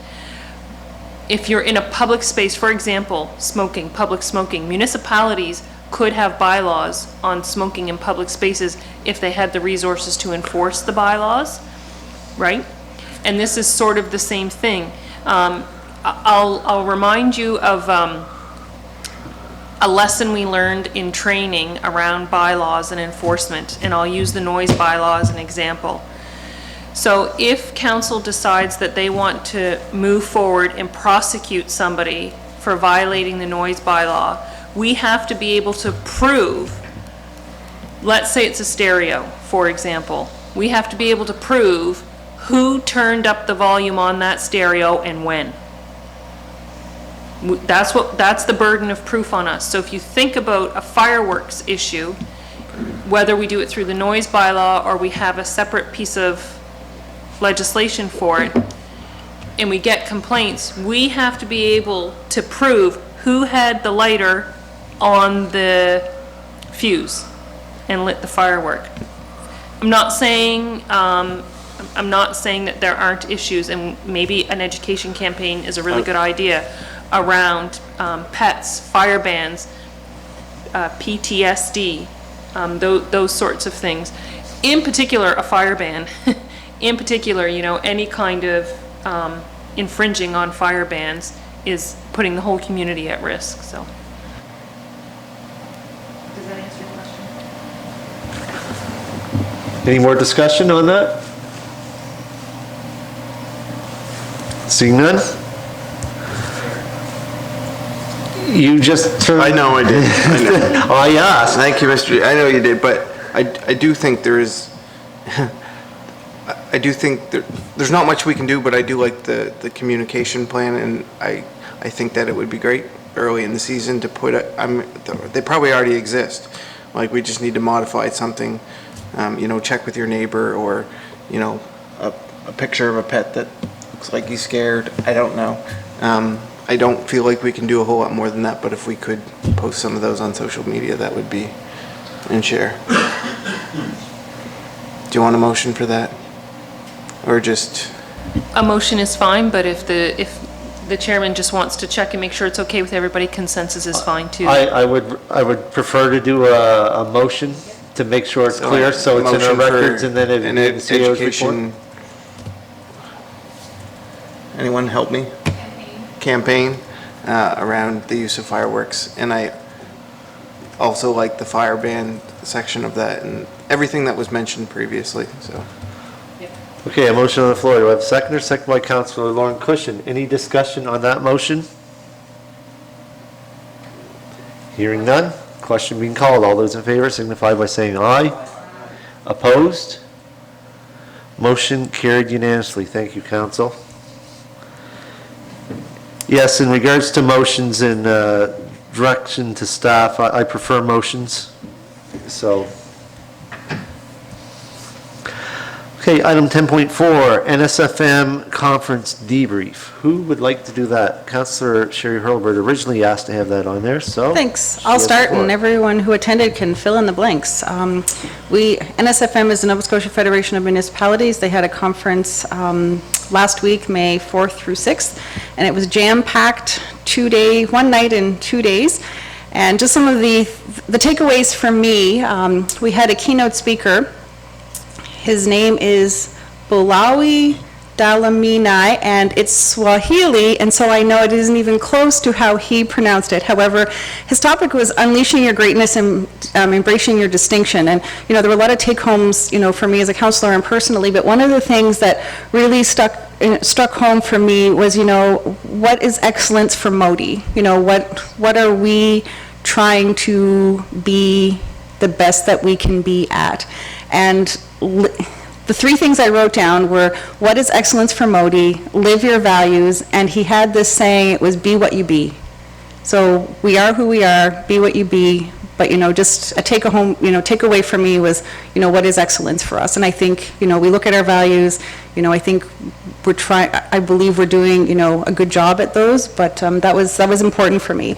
[SPEAKER 9] if you're in a public space, for example, smoking, public smoking, municipalities could have bylaws on smoking in public spaces if they had the resources to enforce the bylaws, right? And this is sort of the same thing. I'll remind you of a lesson we learned in training around bylaws and enforcement, and I'll use the noise bylaw as an example. So if council decides that they want to move forward and prosecute somebody for violating the noise bylaw, we have to be able to prove, let's say it's a stereo, for example, we have to be able to prove who turned up the volume on that stereo and when. That's the burden of proof on us. So if you think about a fireworks issue, whether we do it through the noise bylaw or we have a separate piece of legislation for it, and we get complaints, we have to be able to prove who had the lighter on the fuse and lit the firework. I'm not saying that there aren't issues, and maybe an education campaign is a really good idea around pets, fire bans, PTSD, those sorts of things. In particular, a fire ban. In particular, you know, any kind of infringing on fire bans is putting the whole community at risk, so. Does that answer your question?
[SPEAKER 1] Any more discussion on that? Seeing none? You just turned...
[SPEAKER 8] I know I did. I know.
[SPEAKER 1] I asked.
[SPEAKER 8] Thank you, Mr. I know you did, but I do think there is, I do think there's not much we can do, but I do like the communication plan, and I think that it would be great early in the season to put they probably already exist. Like, we just need to modify something, you know, check with your neighbor, or, you know, a picture of a pet that looks like he's scared. I don't know. I don't feel like we can do a whole lot more than that, but if we could post some of those on social media, that would be, and share. Do you want a motion for that? Or just?
[SPEAKER 9] A motion is fine, but if the chairman just wants to check and make sure it's okay with everybody, consensus is fine too.
[SPEAKER 1] I would prefer to do a motion to make sure it's clear, so it's in our
[SPEAKER 8] Motion for
[SPEAKER 1] records, and then
[SPEAKER 8] an
[SPEAKER 1] in the CEO's
[SPEAKER 8] education.
[SPEAKER 1] report.
[SPEAKER 8] Anyone help me? Campaign around the use of fireworks, and I also like the fire ban section of that and everything that was mentioned previously, so.
[SPEAKER 1] Okay, a motion on the floor. Do I have a seconder? Second by Councilor Lauren Cushion. Any discussion on that motion? Hearing none. Question being called. All those in favor signify by saying aye. Opposed? Motion carried unanimously. Thank you, Council. Yes, in regards to motions and direction to staff, I prefer motions, so. Okay, item 10.4, NSFM conference debrief. Who would like to do that? Councillor Sherry Hurlbert originally asked to have that on there, so.
[SPEAKER 6] Thanks.
[SPEAKER 1] she
[SPEAKER 6] I'll
[SPEAKER 1] has the
[SPEAKER 6] start,
[SPEAKER 1] floor.
[SPEAKER 6] and everyone who attended can fill in the blanks. NSFM is the Nova Scotia Federation of Municipalities. They had a conference last week, May 4th through 6th, and it was jam-packed, one night and 2 days. And just some of the takeaways from me, we had a keynote speaker. His name is Bulawi Dlamini, and it's Swahili, and so I know it isn't even close to how he pronounced it. However, his topic was unleashing your greatness and embracing your distinction. And, you know, there were a lot of take-homes, you know, for me as a counselor and personally, but one of the things that really struck home for me was, you know, what is excellence for Modi? You know, what are we trying to be the best that we can be at? And the three things I wrote down were, what is excellence for Modi, live your values, and he had this saying, it was be what you be. So we are who we are, be what you be, but, you know, just a takeaway for me was, you know, what is excellence for us? And I think, you know, we look at our values, you know, I think I believe we're doing, you know, a good job at those, but that was important for me.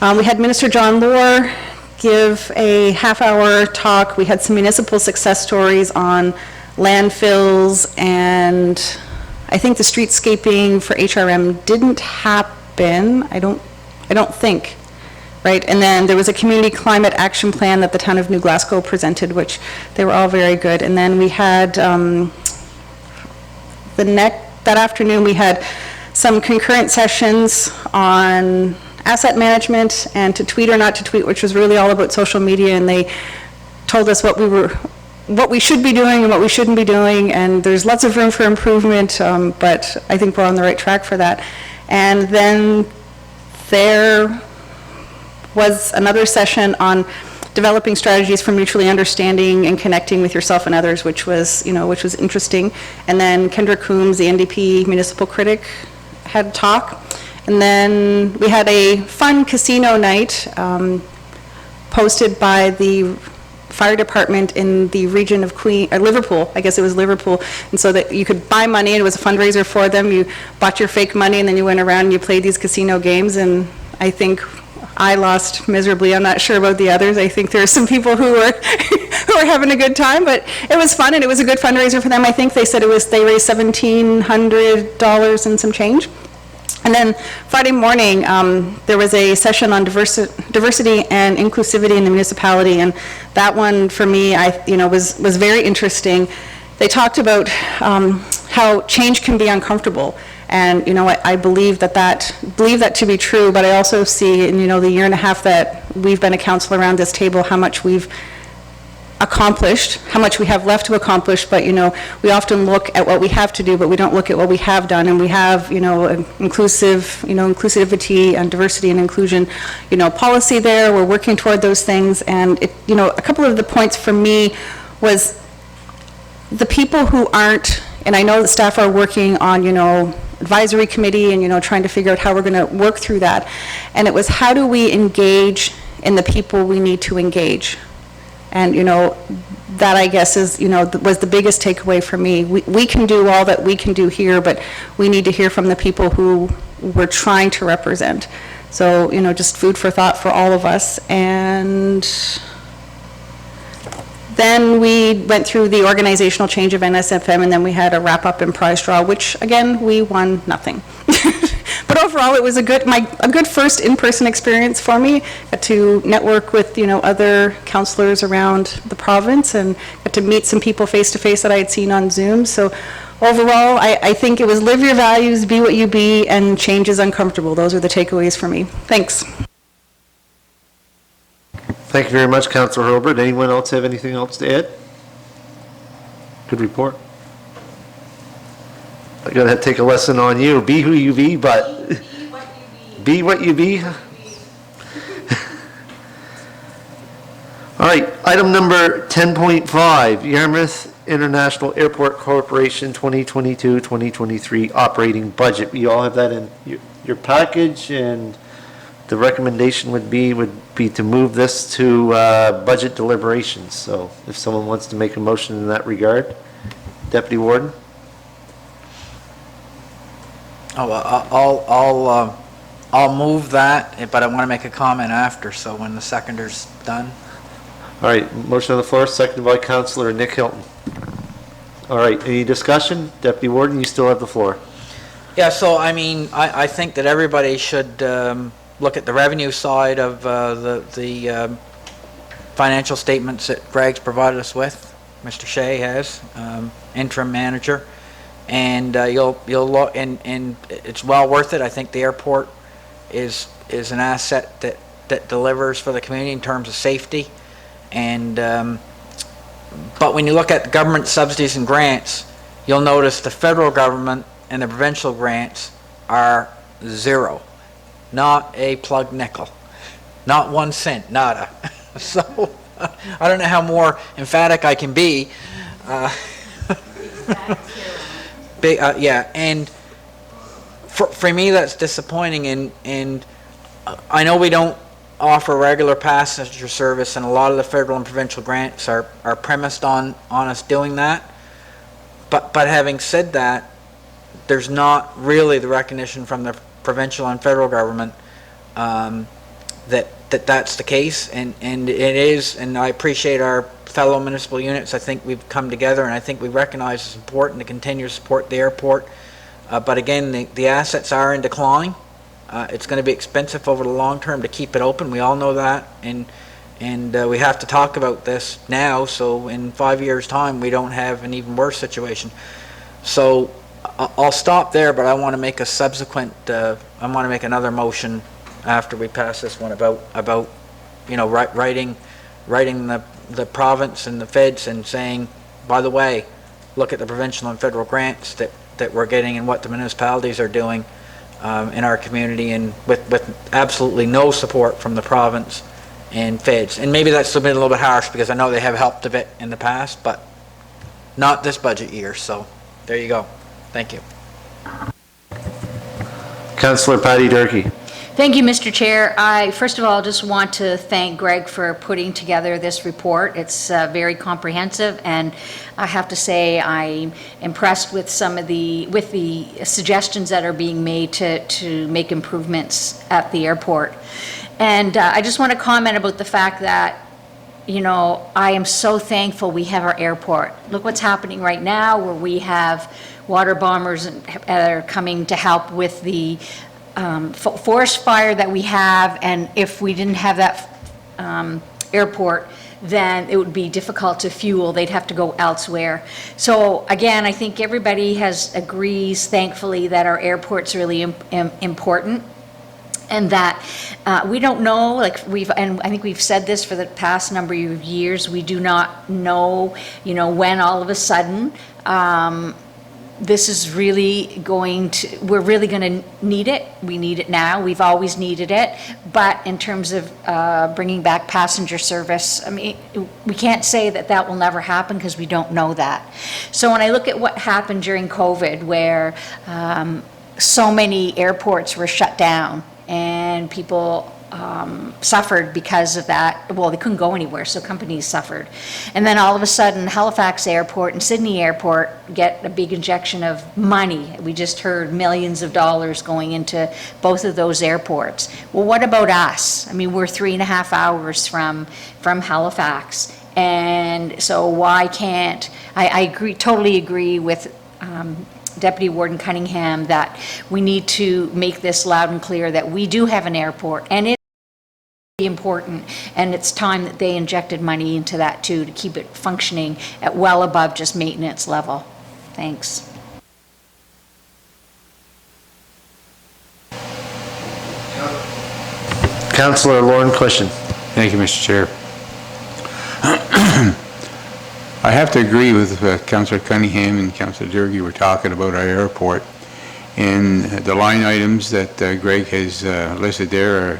[SPEAKER 6] We had Minister John Lohr give a half-hour talk. We had some municipal success stories on landfills and I think the streetscaping for HRM didn't happen, I don't think, right? And then there was a community climate action plan that the town of New Glasgow presented, which they were all very good. And then we had, that afternoon, we had some concurrent sessions on asset management and to tweet or not to tweet, which was really all about social media, and they told us what we should be doing and what we shouldn't be doing, and there's lots of room for improvement, but I think we're on the right track for that. And then there was another session on developing strategies for mutually understanding and connecting with yourself and others, which was interesting. And then Kendra Coombs, the NDP municipal critic, had a talk. And then we had a fun casino night posted by the fire department in the region of Liverpool, I guess it was Liverpool, and so that you could buy money, and it was a fundraiser for them. You bought your fake money, and then you went around and you played these casino games, and I think I lost miserably. I'm not sure about the others. I think there are some people who were who were having a good time, but it was fun, and it was a good fundraiser for them. I think they said they raised $1,700 and some change. And then Friday morning, there was a session on diversity and inclusivity in the municipality, and that one for me, was very interesting. They talked about how change can be uncomfortable, and I believe that to be true. But I also see in the year and a half that we've been a council around this table, how much we've accomplished, how much we have left to accomplish, but we often look at what we have to do, but we don't look at what we have done. And we have inclusivity and diversity and inclusion policy there. We're working toward those things, and a couple of the points for me was the people who aren't, and I know that staff are working on advisory committee and trying to figure out how we're going to work through that, and it was how do we engage in the people we need to engage. And, that I guess was the biggest takeaway for me. We can do all that we can do here, but we need to hear from the people who we're trying to represent. So, just food for thought for all of us. And then we went through the organizational change of NSFM, and then we had a wrap-up and prize draw, which, again, we won nothing. But overall, it was a good first in-person experience for me. Got to network with other councillors around the province, and got to meet some people face-to-face that I had seen on Zoom. So overall, I think it was live your values, be what you be, and change is uncomfortable. Those are the takeaways for me. Thanks.
[SPEAKER 1] Thank you very much, Councillor Hurlbert. Anyone else have anything else to add? Good report. I gotta take a lesson on you. Be who you be, but be what you be. All right, item number 10.5, Yarmouth International Airport Corporation 2022-2023 operating budget. We all have that in your package, and the recommendation would be to move this to budget deliberations. So if someone wants to make a motion in that regard, Deputy Warden.
[SPEAKER 7] Oh, I'll move that, but I want to make a comment after, so when the seconder's done.
[SPEAKER 1] All right, motion on the floor, seconded by Councillor Nick Hilton. All right, any discussion? Deputy Warden, you still have the floor.
[SPEAKER 7] Yeah, so I think that everybody should look at the revenue side of the financial statements that Greg's provided us with. Mr. Shea has, interim manager. And you'll look, and it's well worth it. I think the airport is an asset that delivers for the community in terms of safety. And but when you look at government subsidies and grants, you'll notice the federal government and the provincial grants are zero, not a plug nickel, not 1 cent, nada. So I don't know how more emphatic I can be. Yeah, and for me that's disappointing, and I know we don't offer regular passenger service, and a lot of the federal and provincial grants are premised on us doing that, but having said that, there's not really the recognition from the provincial and federal government that's the case, and it is, and I appreciate our fellow municipal units. I think we've come together, and I think we recognize it's important to continue to support the airport. But again, the assets are in decline. It's going to be expensive over the long term to keep it open. We all know that. And we have to talk about this now, so in 5 years' time, we don't have an even worse situation. So I'll stop there, but I want to make a subsequent, I want to make another motion after we pass this one about writing the province and the feds and saying, by the way, look at the provincial and federal grants that we're getting and what the municipalities are doing in our community, and with absolutely no support from the province and feds. And maybe that's been a little bit harsh because I know they have helped a bit in the past, but not this budget year. So there you go. Thank you.
[SPEAKER 1] Councillor Patty Durkee.
[SPEAKER 3] Thank you, Mr. Chair. I, first of all, just want to thank Greg for putting together this report. It's very comprehensive, and I have to say I'm impressed with some of the suggestions that are being made to make improvements at the airport. And I just want to comment about the fact that, I am so thankful we have our airport. Look what's happening right now, where we have water bombers that are coming to help with the forest fire that we have, and if we didn't have that airport, then it would be difficult to fuel. They'd have to go elsewhere. So again, I think everybody agrees, thankfully, that our airport's really important, and that we don't know, and I think we've said this for the past number of years, we do not know, when all of a sudden this is really we're really going to need it. We need it now. We've always needed it. But in terms of bringing back passenger service, I mean, we can't say that will never happen because we don't know that. So when I look at what happened during COVID, where so many airports were shut down and people suffered because of that. Well, they couldn't go anywhere, so companies suffered. And then all of a sudden, Halifax Airport and Sydney Airport get a big injection of money. We just heard millions of dollars going into both of those airports. Well, what about us? I mean, we're 3.5 hours from Halifax. And so why can't, I totally agree with Deputy Warden Cunningham that we need to make this loud and clear that we do have an airport, and it's important, and it's time that they injected money into that too, to keep it functioning at well above just maintenance level. Thanks.
[SPEAKER 1] Councillor Lauren Cushion.
[SPEAKER 5] Thank you, Mr. Chair. I have to agree with Councillor Cunningham and Councillor Durkee were talking about our airport, and the line items that Greg has listed there are a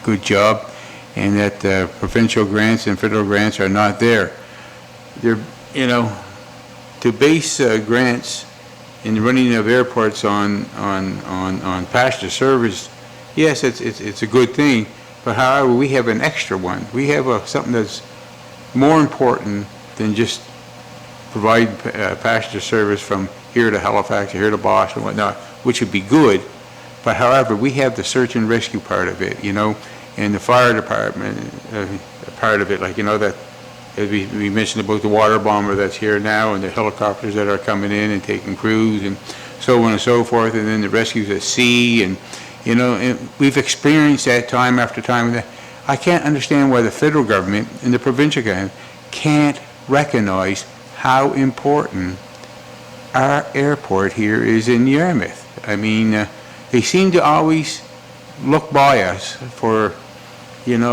[SPEAKER 5] good job, and that provincial grants and federal grants are not there. They're, to base grants in the running of airports on passenger service, yes, it's a good thing, but however, we have an extra one. We have something that's more important than just provide passenger service from here to Halifax or here to Boston and whatnot, which would be good. But however, we have the search and rescue part of it, and the fire department part of it, that we mentioned about the water bomber that's here now, and the helicopters that are coming in and taking crews and so on and so forth, and then the rescues at sea, and we've experienced that time after time. I can't understand why the federal government and the provincial government can't recognize how important our airport here is in Yarmouth. I mean, they seem to always look by us for, and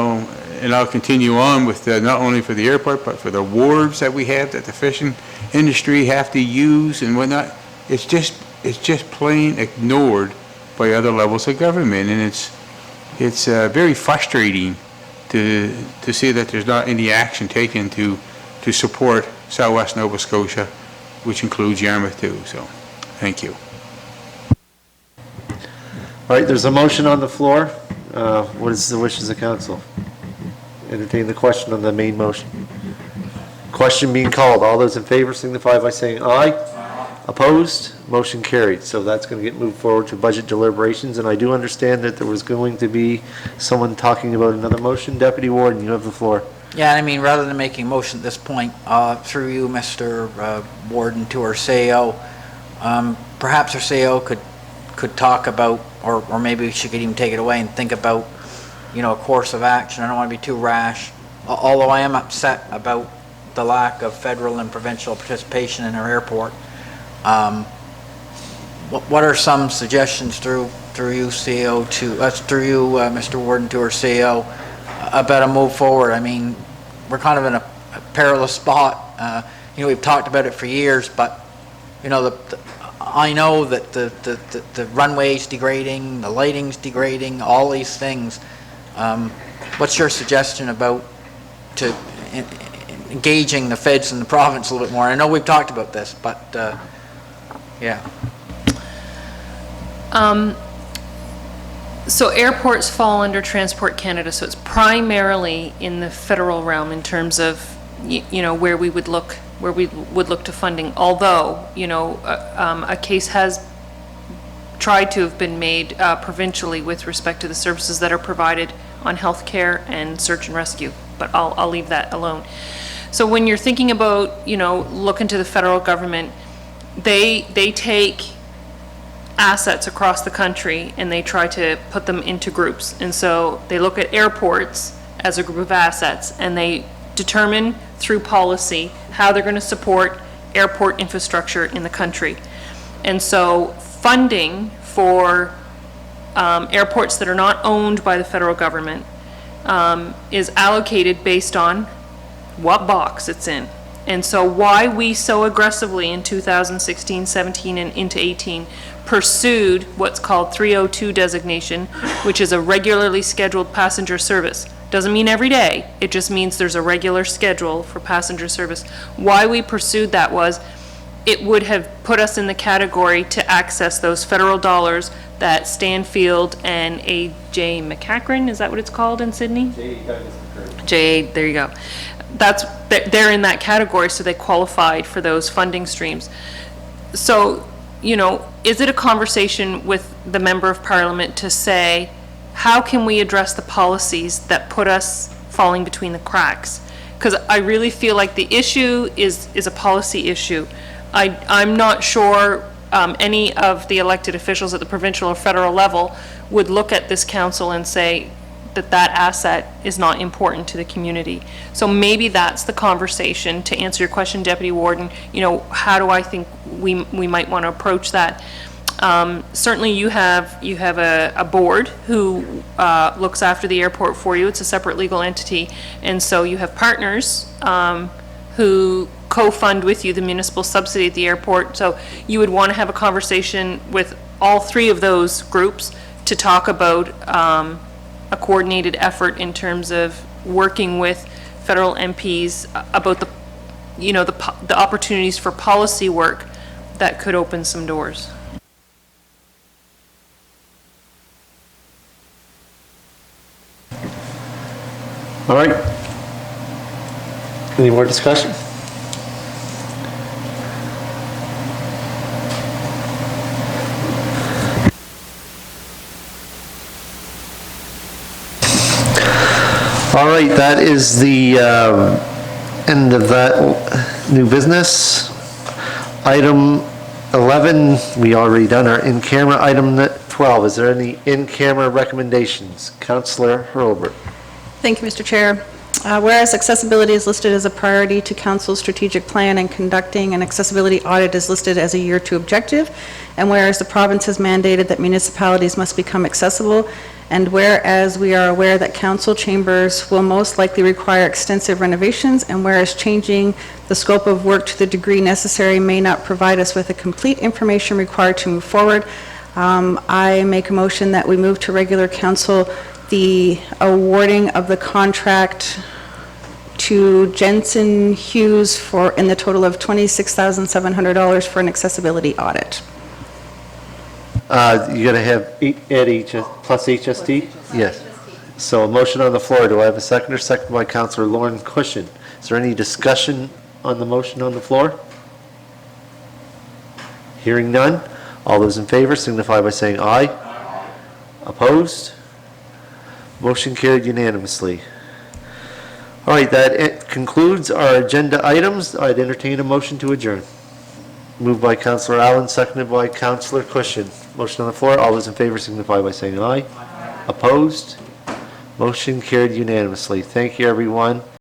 [SPEAKER 5] I'll continue on with not only for the airport, but for the wharves that we have that the fishing industry have to use and whatnot. It's just plain ignored by other levels of government, and it's very frustrating to see that there's not any action taken to support Southwest Nova Scotia, which includes Yarmouth too. So, thank you.
[SPEAKER 1] All right, there's a motion on the floor. What is the wishes of council? Entertain the question on the main motion. Question being called. All those in favor signify by saying aye. Opposed? Motion carried. So that's going to get moved forward to budget deliberations. And I do understand that there was going to be someone talking about another motion. Deputy Warden, you have the floor.
[SPEAKER 7] Yeah, I mean, rather than making a motion at this point, through you, Mr. Warden, to our CEO, perhaps our CEO could talk about, or maybe she could even take it away and think about, a course of action. I don't want to be too rash, although I am upset about the lack of federal and provincial participation in our airport. What are some suggestions through you, CEO, through you, Mr. Warden, to our CEO, about a move forward? I mean, we're kind of in a perilous spot. We've talked about it for years, but, I know that the runway's degrading, the lighting's degrading, all these things. What's your suggestion about engaging the feds and the province a little bit more? I know we've talked about this, but, yeah.
[SPEAKER 9] So airports fall under Transport Canada, so it's primarily in the federal realm in terms of, where we would look to funding. Although, a case has tried to have been made provincially with respect to the services that are provided on healthcare and search and rescue, but I'll leave that alone. So when you're thinking about, looking to the federal government, they take assets across the country and they try to put them into groups. And so they look at airports as a group of assets and they determine through policy how they're going to support airport infrastructure in the country. And so funding for airports that are not owned by the federal government is allocated based on what box it's in. And so why we so aggressively in 2016, 17, and into 18 pursued what's called 302 designation, which is a regularly scheduled passenger service. Doesn't mean every day, it just means there's a regular schedule for passenger service. Why we pursued that was it would have put us in the category to access those federal dollars that Stanfield and A.J. McCachran, is that what it's called in Sydney? J.A. there you go. They're in that category, so they qualified for those funding streams. So, is it a conversation with the Member of Parliament to say, how can we address the policies that put us falling between the cracks? Because I really feel like the issue is a policy issue. I'm not sure any of the elected officials at the provincial or federal level would look at this council and say that asset is not important to the community. So maybe that's the conversation. To answer your question, Deputy Warden, how do I think we might want to approach that? Certainly you have a board who looks after the airport for you. It's a separate legal entity. And so you have partners who co-fund with you the municipal subsidy at the airport. So you would want to have a conversation with all three of those groups to talk about a coordinated effort in terms of working with federal MPs about the opportunities for policy work that could open some doors.
[SPEAKER 1] All right. Any more discussion? All right, that is the end of that new business. Item 11, we already done our in-camera. Item 12, is there any in-camera recommendations? Councillor Hurlbert.
[SPEAKER 6] Thank you, Mr. Chair. Whereas accessibility is listed as a priority to Council's strategic plan and conducting an accessibility audit is listed as a year 2 objective, and whereas the province has mandated that municipalities must become accessible, and whereas we are aware that council chambers will most likely require extensive renovations, and whereas changing the scope of work to the degree necessary may not provide us with the complete information required to move forward, I make a motion that we move to regular council the awarding of the contract to Jensen Hughes in the total of $26,700 for an accessibility audit.
[SPEAKER 1] You gotta have plus HST? Yes. So a motion on the floor. Do I have a seconder? Second by Councillor Lauren Cushion. Is there any discussion on the motion on the floor? Hearing none. All those in favor signify by saying aye. Aye. Opposed? Motion carried unanimously. All right, that concludes our agenda items. I'd entertain a motion to adjourn. Moved by Counselor Allen, seconded by Counselor Cushion. Motion on the floor. All those in favor signify by saying aye. Opposed? Motion carried unanimously. Thank you, everyone.